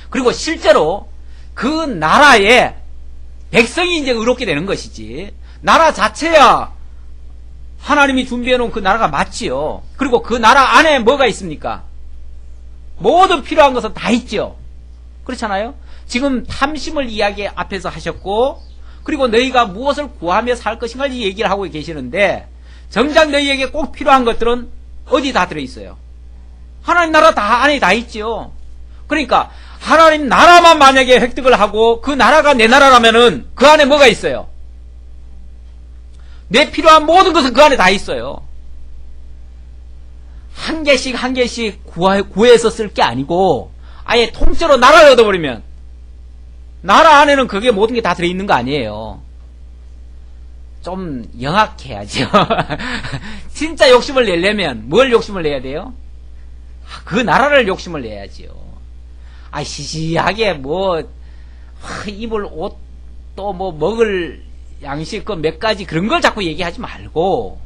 그리고 실제로 그 나라에 백성이 이제 의롭게 되는 것이지 나라 자체야 하나님이 준비해 놓은 그 나라가 맞지요. 그리고 그 나라 안에 뭐가 있습니까? 모든 필요한 것은 다 있죠. 그렇잖아요. 지금 탐심을 이야기 앞에서 하셨고 그리고 너희가 무엇을 구하며 살 것인가 이 얘기를 하고 계시는데 정작 너희에게 꼭 필요한 것들은 어디 다 들어있어요? 하나님 나라 다 안에 다 있죠. 그러니까 하나님 나라만 만약에 획득을 하고 그 나라가 내 나라라면은 그 안에 뭐가 있어요? 내 필요한 모든 것은 그 안에 다 있어요. 한 개씩 한 개씩 구해서 쓸 게 아니고 아예 통째로 나라를 얻어버리면 나라 안에는 그게 모든 게 다 들어있는 거 아니에요. 좀 영악해야죠. 진짜 욕심을 내려면 뭘 욕심을 내야 돼요? 그 나라를 욕심을 내야지요. 시시하게 입을 옷 또 먹을 양식 그 몇 가지 그런 걸 자꾸 얘기하지 말고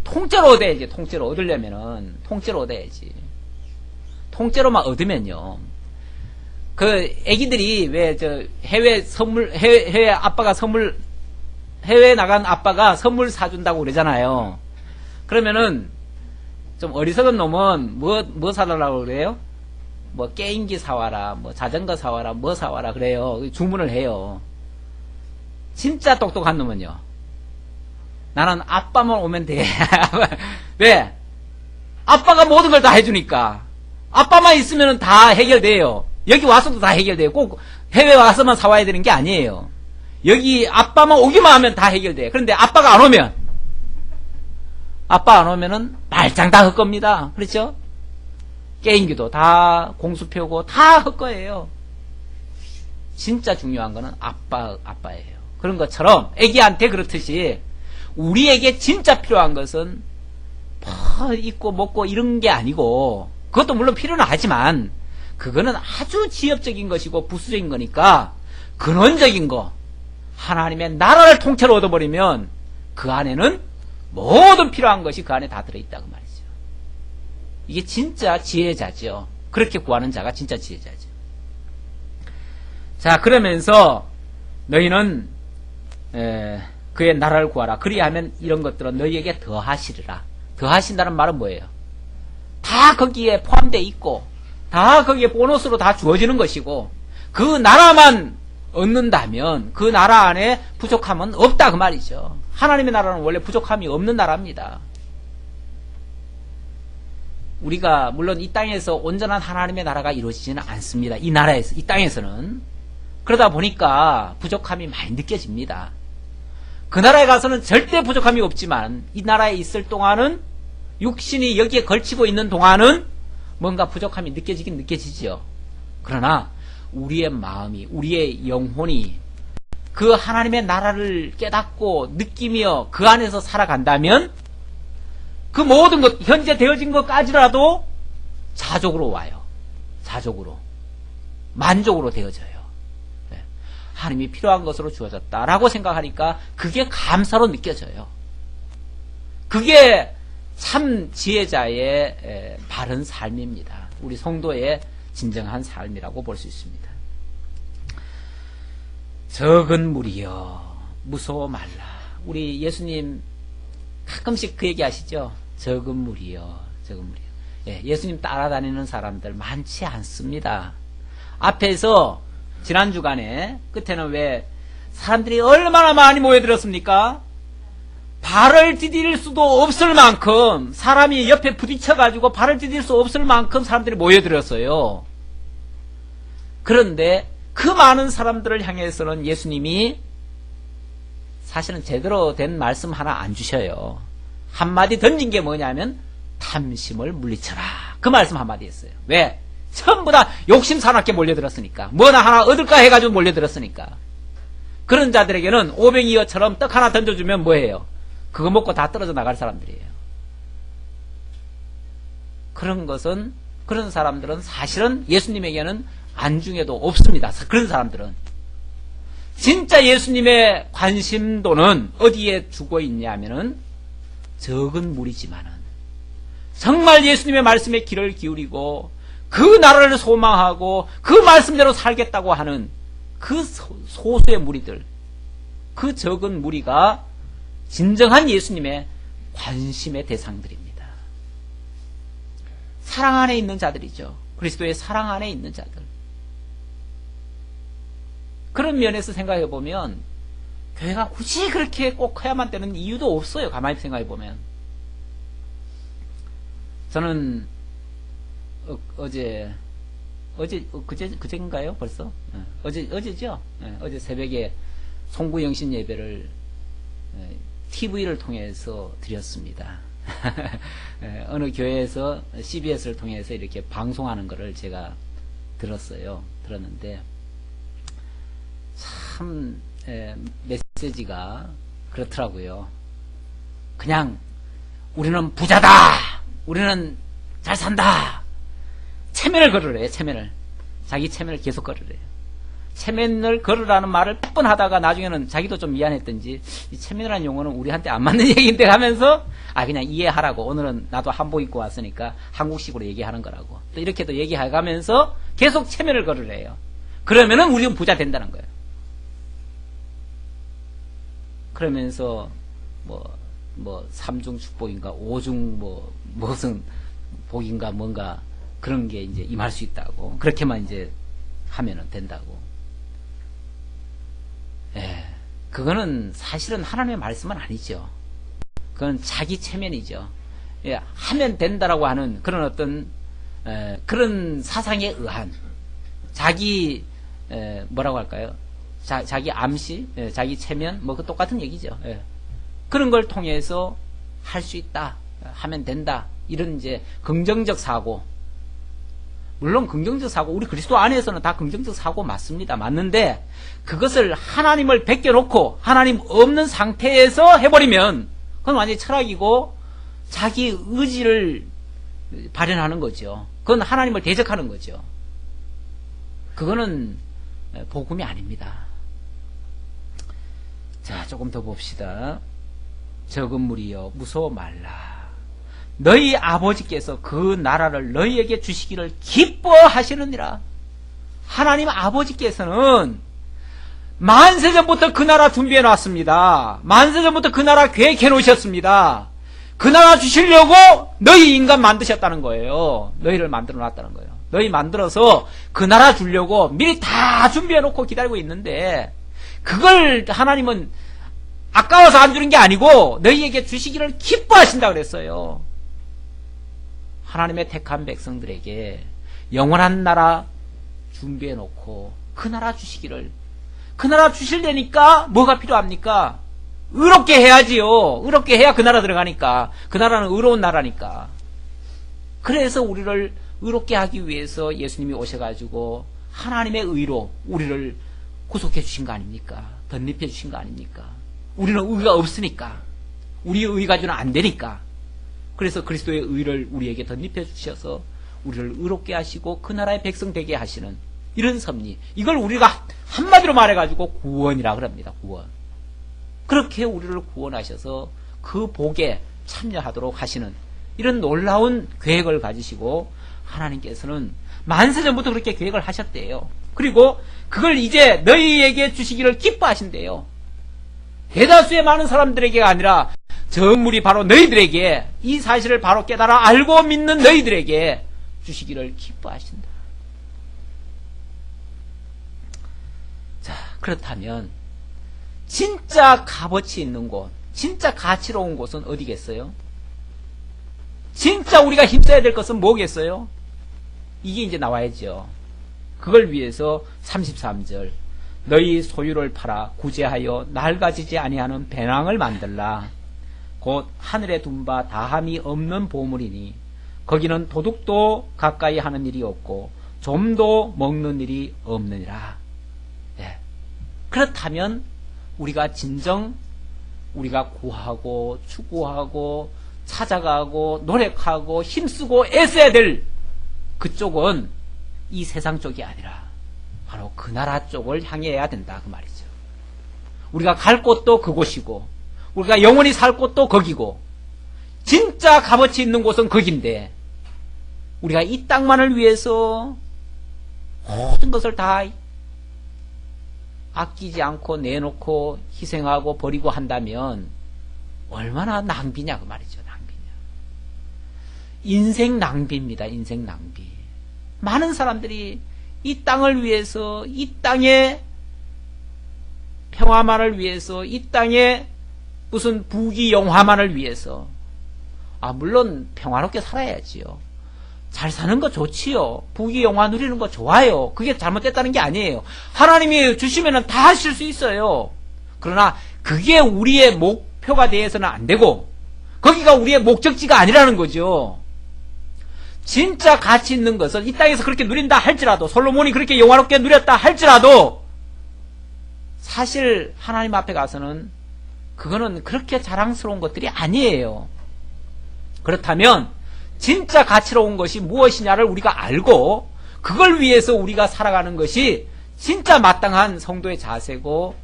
통째로 얻어야지. 통째로 얻으려면은 통째로 얻어야지. 통째로만 얻으면요. 그 애기들이 왜 해외 나간 아빠가 선물 사준다고 그러잖아요. 그러면은 좀 어리석은 놈은 뭐 사달라고 그래요? 게임기 사와라, 자전거 사와라, 사와라 그래요. 주문을 해요. 진짜 똑똑한 놈은요. 나는 아빠만 오면 돼. 왜? 아빠가 모든 걸 다 해주니까. 아빠만 있으면 다 해결돼요. 여기 와서도 다 해결돼요. 꼭 해외 와서만 사와야 되는 게 아니에요. 여기 아빠만 오기만 하면 다 해결돼. 그런데 아빠 안 오면은 말짱 다 헛겁니다. 그렇죠? 게임기도 다 공수표고 다 헛거예요. 진짜 중요한 거는 아빠예요. 그런 것처럼 애기한테 그렇듯이 우리에게 진짜 필요한 것은 입고 먹고 이런 게 아니고 그것도 물론 필요는 하지만 그거는 아주 지엽적인 것이고 부수적인 거니까 근원적인 거 하나님의 나라를 통째로 얻어버리면 그 안에는 모든 필요한 것이 그 안에 다 들어있다고 말이죠. 이게 진짜 지혜자죠. 그렇게 구하는 자가 진짜 지혜자죠. 자, 그러면서 너희는 그의 나라를 구하라. 그리하면 이런 것들은 너희에게 더하시리라. 더하신다는 말은 뭐예요? 다 거기에 포함되어 있고 다 거기에 보너스로 다 주어지는 것이고 그 나라만 얻는다면 그 나라 안에 부족함은 없다 그 말이죠. 하나님의 나라는 원래 부족함이 없는 나라입니다. 우리가 물론 이 땅에서 온전한 하나님의 나라가 이루어지지는 않습니다. 이 나라에서, 이 땅에서는. 그러다 보니까 부족함이 많이 느껴집니다. 그 나라에 가서는 절대 부족함이 없지만 이 나라에 있을 동안은 육신이 여기에 걸치고 있는 동안은 뭔가 부족함이 느껴지긴 느껴지지요. 그러나 우리의 마음이, 우리의 영혼이 그 하나님의 나라를 깨닫고 느끼며 그 안에서 살아간다면 그 모든 것, 현재 되어진 것까지라도 자족으로 와요. 자족으로. 만족으로 되어져요. 네. 하나님이 필요한 것으로 주어졌다라고 생각하니까 그게 감사로 느껴져요. 그게 참 지혜자의 바른 삶입니다. 우리 성도의 진정한 삶이라고 볼 수 있습니다. 적은 무리여 무서워 말라. 우리 예수님 가끔씩 그 얘기 하시죠. 적은 무리여, 적은 무리여. 예수님 따라다니는 사람들 많지 않습니다. 앞에서 지난 주간에 끝에는 왜 사람들이 얼마나 많이 모여들었습니까? 발을 디딜 수도 없을 만큼, 사람이 옆에 부딪혀가지고 발을 디딜 수 없을 만큼 사람들이 모여들었어요. 그런데 그 많은 사람들을 향해서는 예수님이 사실은 제대로 된 말씀 하나 안 주셔요. 한마디 던진 게 뭐냐면 탐심을 물리쳐라, 그 말씀 한마디 했어요. 왜? 전부 다 욕심 사납게 몰려들었으니까, 뭐나 하나 얻을까 해가지고 몰려들었으니까. 그런 자들에게는 오병이어처럼 떡 하나 던져주면 뭐예요? 그거 먹고 다 떨어져 나갈 사람들이에요. 그런 사람들은 사실은 예수님에게는 안중에도 없습니다. 그런 사람들은. 진짜 예수님의 관심도는 어디에 두고 있냐면은 적은 무리지만은 정말 예수님의 말씀에 귀를 기울이고 그 나라를 소망하고 그 말씀대로 살겠다고 하는 그 소수의 무리들, 그 적은 무리가 진정한 예수님의 관심의 대상들입니다. 사랑 안에 있는 자들이죠. 그리스도의 사랑 안에 있는 자들. 그런 면에서 생각해 보면 교회가 굳이 그렇게 꼭 커야만 되는 이유도 없어요. 가만히 생각해 보면. 저는 그제인가요? 벌써? 어제죠? 어제 새벽에 송구영신 예배를 TV를 통해서 드렸습니다. 어느 교회에서 CBS를 통해서 이렇게 방송하는 거를 제가 들었는데 참 메시지가 그렇더라고요. 그냥 우리는 부자다, 우리는 잘 산다, 체면을 걸으래요. 체면을. 자기 체면을 계속 걸으래요. 체면을 걸으라는 말을 몇 번 하다가 나중에는 자기도 좀 미안했던지 이 체면이라는 용어는 우리한테 안 맞는 얘기인데 하면서 그냥 이해하라고, 오늘은 나도 한복 입고 왔으니까 한국식으로 얘기하는 거라고 또 이렇게도 얘기해가면서 계속 체면을 걸으래요. 그러면은 우리는 부자 된다는 거예요. 그러면서 삼중 축복인가 오중 무슨 복인가 뭔가 그런 게 이제 임할 수 있다고, 그렇게만 이제 하면은 된다고. 그거는 사실은 하나님의 말씀은 아니죠. 그건 자기 체면이죠. 하면 된다라고 하는 그런 어떤 그런 사상에 의한 자기 뭐라고 할까요? 자기 암시, 자기 체면, 그 똑같은 얘기죠. 그런 걸 통해서 할 수 있다, 하면 된다, 이런 이제 긍정적 사고. 물론 긍정적 사고, 우리 그리스도 안에서는 다 긍정적 사고 맞습니다. 맞는데 그것을 하나님을 베껴놓고 하나님 없는 상태에서 해버리면 그건 완전히 철학이고 자기 의지를 발현하는 거죠. 그건 하나님을 대적하는 거죠. 그거는 복음이 아닙니다. 자, 조금 더 봅시다. 적은 무리여 무서워 말라. 너희 아버지께서 그 나라를 너희에게 주시기를 기뻐하시느니라. 하나님 아버지께서는 만세전부터 그 나라 준비해 놨습니다. 만세전부터 그 나라 계획해 놓으셨습니다. 그 나라 주시려고 너희 인간 만드셨다는 거예요. 너희를 만들어 놨다는 거예요. 너희 만들어서 그 나라 주려고 미리 다 준비해 놓고 기다리고 있는데 그걸 하나님은 아까워서 안 주는 게 아니고 너희에게 주시기를 기뻐하신다고 그랬어요. 하나님의 택한 백성들에게 영원한 나라 준비해 놓고 그 나라 주시기를, 그 나라 주실래니까 뭐가 필요합니까? 의롭게 해야지요. 의롭게 해야 그 나라 들어가니까. 그 나라는 의로운 나라니까. 그래서 우리를 의롭게 하기 위해서 예수님이 오셔가지고 하나님의 의로 우리를 구속해 주신 거 아닙니까? 덧입혀 주신 거 아닙니까? 우리는 의가 없으니까, 우리의 의 가지고는 안 되니까. 그래서 그리스도의 의를 우리에게 덧입혀 주셔서 우리를 의롭게 하시고 그 나라의 백성 되게 하시는 이런 섭리, 이걸 우리가 한마디로 말해가지고 구원이라 그럽니다. 구원. 그렇게 우리를 구원하셔서 그 복에 참여하도록 하시는 이런 놀라운 계획을 가지시고 하나님께서는 만세전부터 그렇게 계획을 하셨대요. 그리고 그걸 이제 너희에게 주시기를 기뻐하신대요. 대다수의 많은 사람들에게가 아니라 정물이 바로 너희들에게 이 사실을 바로 깨달아 알고 믿는 너희들에게 주시기를 기뻐하신다. 자, 그렇다면 진짜 값어치 있는 곳, 진짜 가치로운 곳은 어디겠어요? 진짜 우리가 힘써야 될 것은 뭐겠어요? 이게 이제 나와야죠. 그걸 위해서 33절 너희 소유를 팔아 구제하여 낡아지지 아니하는 배낭을 만들라. 곧 하늘에 둔 바 다함이 없는 보물이니 거기는 도둑도 가까이 하는 일이 없고 좀도 먹는 일이 없느니라. 네. 그렇다면 우리가 진정 우리가 구하고 추구하고 찾아가고 노력하고 힘쓰고 애써야 될 그쪽은 이 세상 쪽이 아니라 바로 그 나라 쪽을 향해야 된다 그 말이죠. 우리가 갈 곳도 그곳이고 우리가 영원히 살 곳도 거기고 진짜 값어치 있는 곳은 거긴데 우리가 이 땅만을 위해서 모든 것을 다 아끼지 않고 내놓고 희생하고 버리고 한다면 얼마나 낭비냐 그 말이죠. 낭비냐. 인생 낭비입니다. 인생 낭비. 많은 사람들이 이 땅을 위해서 이 땅의 평화만을 위해서 이 땅의 무슨 부귀영화만을 위해서 물론 평화롭게 살아야지요. 잘 사는 거 좋지요. 부귀영화 누리는 거 좋아요. 그게 잘못됐다는 게 아니에요. 하나님이 주시면 다 하실 수 있어요. 그러나 그게 우리의 목표가 되어서는 안 되고 거기가 우리의 목적지가 아니라는 거죠. 진짜 가치 있는 것은 이 땅에서 그렇게 누린다 할지라도 솔로몬이 그렇게 영화롭게 누렸다 할지라도 사실 하나님 앞에 가서는 그거는 그렇게 자랑스러운 것들이 아니에요. 그렇다면 진짜 가치로운 것이 무엇이냐를 우리가 알고 그걸 위해서 우리가 살아가는 것이 진짜 마땅한 성도의 자세고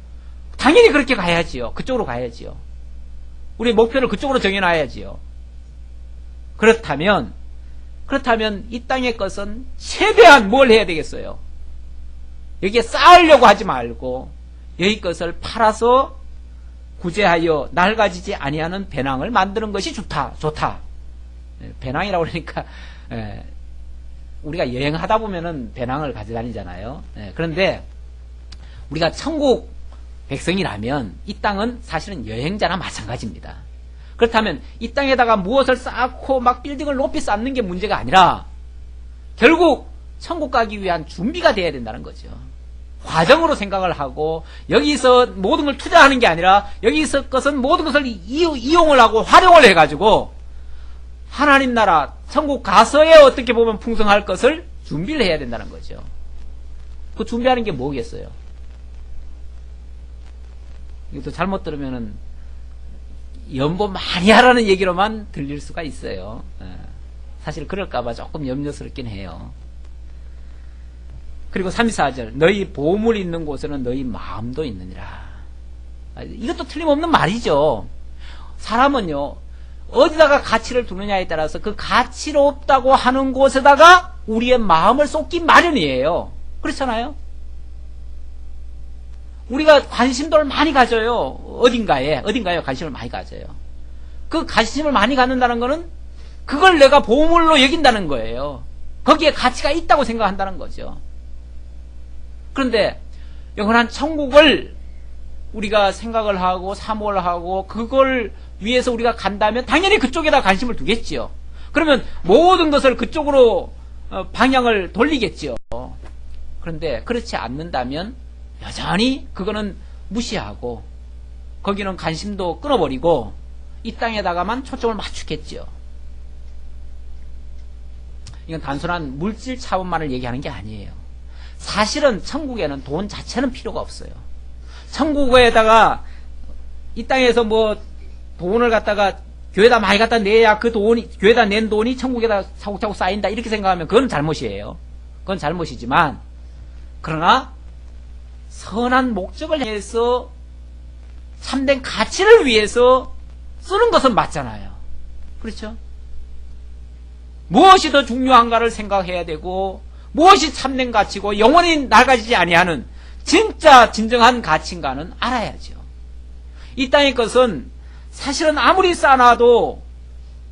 당연히 그렇게 가야지요. 그쪽으로 가야지요. 우리의 목표를 그쪽으로 정해놔야지요. 그렇다면 이 땅의 것은 최대한 뭘 해야 되겠어요? 여기에 쌓으려고 하지 말고 여기 것을 팔아서 구제하여 낡아지지 아니하는 배낭을 만드는 것이 좋다. 배낭이라고 그러니까 우리가 여행하다 보면은 배낭을 가져다니잖아요. 그런데 우리가 천국 백성이라면 이 땅은 사실은 여행자나 마찬가지입니다. 그렇다면 이 땅에다가 무엇을 쌓고 막 빌딩을 높이 쌓는 게 문제가 아니라 결국 천국 가기 위한 준비가 돼야 된다는 거죠. 과정으로 생각을 하고 여기서 모든 걸 투자하는 게 아니라 여기서 것은 모든 것을 이용을 하고 활용을 해가지고 하나님 나라 천국 가서야 어떻게 보면 풍성할 것을 준비를 해야 된다는 거죠. 그 준비하는 게 뭐겠어요? 이것도 잘못 들으면은 연보 많이 하라는 얘기로만 들릴 수가 있어요. 사실 그럴까봐 조금 염려스럽긴 해요. 그리고 34절 너희 보물이 있는 곳에는 너희 마음도 있느니라. 이것도 틀림없는 말이죠. 사람은요 어디다가 가치를 두느냐에 따라서 그 가치롭다고 하는 곳에다가 우리의 마음을 쏟기 마련이에요. 그렇잖아요. 우리가 관심도를 많이 가져요. 어딘가에 관심을 많이 가져요. 그 관심을 많이 갖는다는 거는 그걸 내가 보물로 여긴다는 거예요. 거기에 가치가 있다고 생각한다는 거죠. 그런데 영원한 천국을 우리가 생각을 하고 사모를 하고 그걸 위해서 우리가 간다면 당연히 그쪽에다 관심을 두겠지요. 그러면 모든 것을 그쪽으로 방향을 돌리겠지요. 그런데 그렇지 않는다면 여전히 그거는 무시하고 거기는 관심도 끊어버리고 이 땅에다가만 초점을 맞추겠지요. 이건 단순한 물질 차원만을 얘기하는 게 아니에요. 사실은 천국에는 돈 자체는 필요가 없어요. 천국에다가 이 땅에서 뭐 돈을 갖다가 교회에다 많이 갖다 내야 그 돈이 교회에다 낸 돈이 천국에다 차곡차곡 쌓인다 이렇게 생각하면 그건 잘못이에요. 그건 잘못이지만 그러나 선한 목적을 위해서 참된 가치를 위해서 쓰는 것은 맞잖아요. 그렇죠? 무엇이 더 중요한가를 생각해야 되고 무엇이 참된 가치고 영원히 낡아지지 아니하는 진짜 진정한 가치인가는 알아야죠. 이 땅의 것은 사실은 아무리 쌓아놔도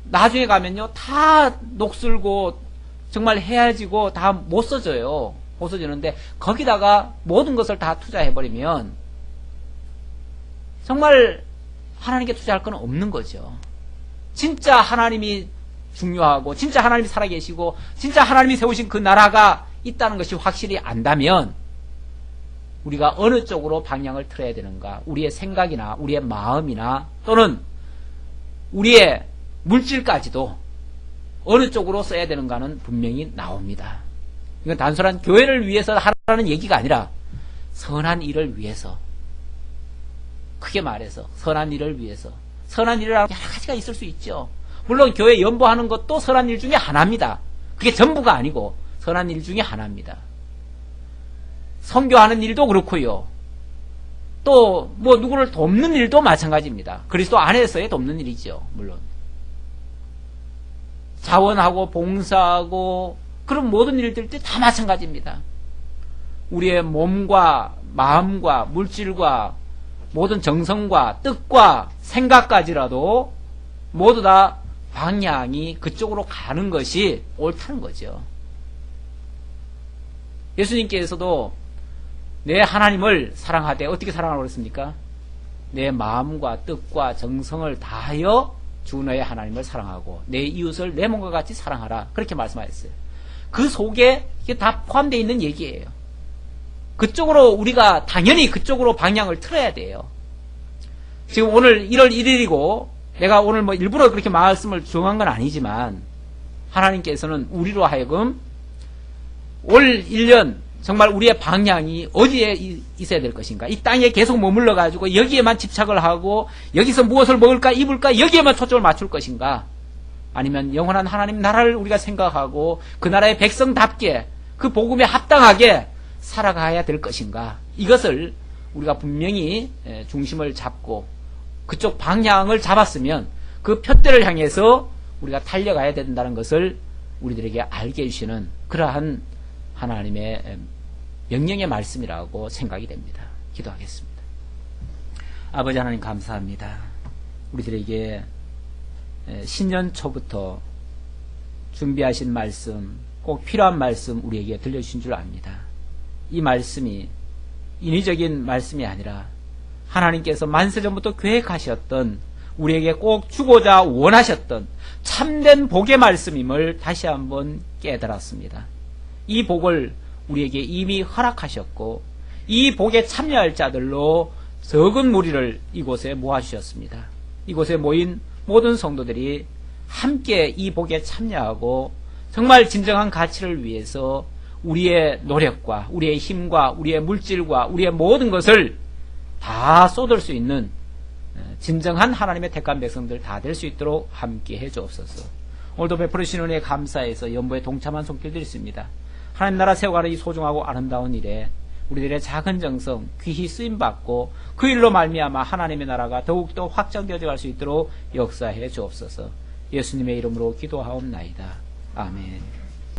나중에 가면요, 다 녹슬고 정말 헤어지고 다 못 써져요. 못 써지는데 거기다가 모든 것을 다 투자해버리면 정말 하나님께 투자할 건 없는 거죠. 진짜 하나님이 중요하고 진짜 하나님이 살아계시고 진짜 하나님이 세우신 그 나라가 있다는 것이 확실히 안다면 우리가 어느 쪽으로 방향을 틀어야 되는가, 우리의 생각이나 우리의 마음이나 또는 우리의 물질까지도 어느 쪽으로 써야 되는가는 분명히 나옵니다. 이건 단순한 교회를 위해서 하라는 얘기가 아니라 선한 일을 위해서, 크게 말해서 선한 일을 위해서. 선한 일을 하는 여러 가지가 있을 수 있죠. 물론 교회 연보하는 것도 선한 일 중에 하나입니다. 그게 전부가 아니고 선한 일 중에 하나입니다. 선교하는 일도 그렇고요. 또 뭐 누구를 돕는 일도 마찬가지입니다. 그리스도 안에서의 돕는 일이죠. 물론 자원하고 봉사하고 그런 모든 일들 다 마찬가지입니다. 우리의 몸과 마음과 물질과 모든 정성과 뜻과 생각까지라도 모두 다 방향이 그쪽으로 가는 것이 옳다는 거죠. 예수님께서도 내 하나님을 사랑하되 어떻게 사랑하라고 그랬습니까? 내 마음과 뜻과 정성을 다하여 주 너의 하나님을 사랑하고 내 이웃을 내 몸과 같이 사랑하라. 그렇게 말씀하셨어요. 그 속에 이게 다 포함되어 있는 얘기예요. 그쪽으로 우리가 당연히 그쪽으로 방향을 틀어야 돼요. 지금 오늘 1월 1일이고 내가 오늘 뭐 일부러 그렇게 말씀을 정한 건 아니지만 하나님께서는 우리로 하여금 올 1년 정말 우리의 방향이 어디에 있어야 될 것인가, 이 땅에 계속 머물러 가지고 여기에만 집착을 하고 여기서 무엇을 먹을까 입을까 여기에만 초점을 맞출 것인가, 아니면 영원한 하나님 나라를 우리가 생각하고 그 나라의 백성답게 그 복음에 합당하게 살아가야 될 것인가, 이것을 우리가 분명히 중심을 잡고 그쪽 방향을 잡았으면 그 표대를 향해서 우리가 달려가야 된다는 것을 우리들에게 알게 해주시는 그러한 하나님의 명령의 말씀이라고 생각이 됩니다. 기도하겠습니다. 아버지 하나님 감사합니다. 우리들에게 신년 초부터 준비하신 말씀, 꼭 필요한 말씀 우리에게 들려주신 줄 압니다. 이 말씀이 인위적인 말씀이 아니라 하나님께서 만세전부터 계획하셨던, 우리에게 꼭 주고자 원하셨던 참된 복의 말씀임을 다시 한번 깨달았습니다. 이 복을 우리에게 이미 허락하셨고 이 복에 참여할 자들로 적은 무리를 이곳에 모아주셨습니다. 이곳에 모인 모든 성도들이 함께 이 복에 참여하고 정말 진정한 가치를 위해서 우리의 노력과 우리의 힘과 우리의 물질과 우리의 모든 것을 다 쏟을 수 있는 진정한 하나님의 택한 백성들 다 될 수 있도록 함께 해주옵소서. 오늘도 베풀으신 은혜에 감사해서 연보에 동참한 손길들이 있습니다. 하나님 나라 세워가는 이 소중하고 아름다운 일에 우리들의 작은 정성 귀히 쓰임받고 그 일로 말미암아 하나님의 나라가 더욱더 확장되어져 갈 수 있도록 역사해 주옵소서. 예수님의 이름으로 기도하옵나이다. 아멘.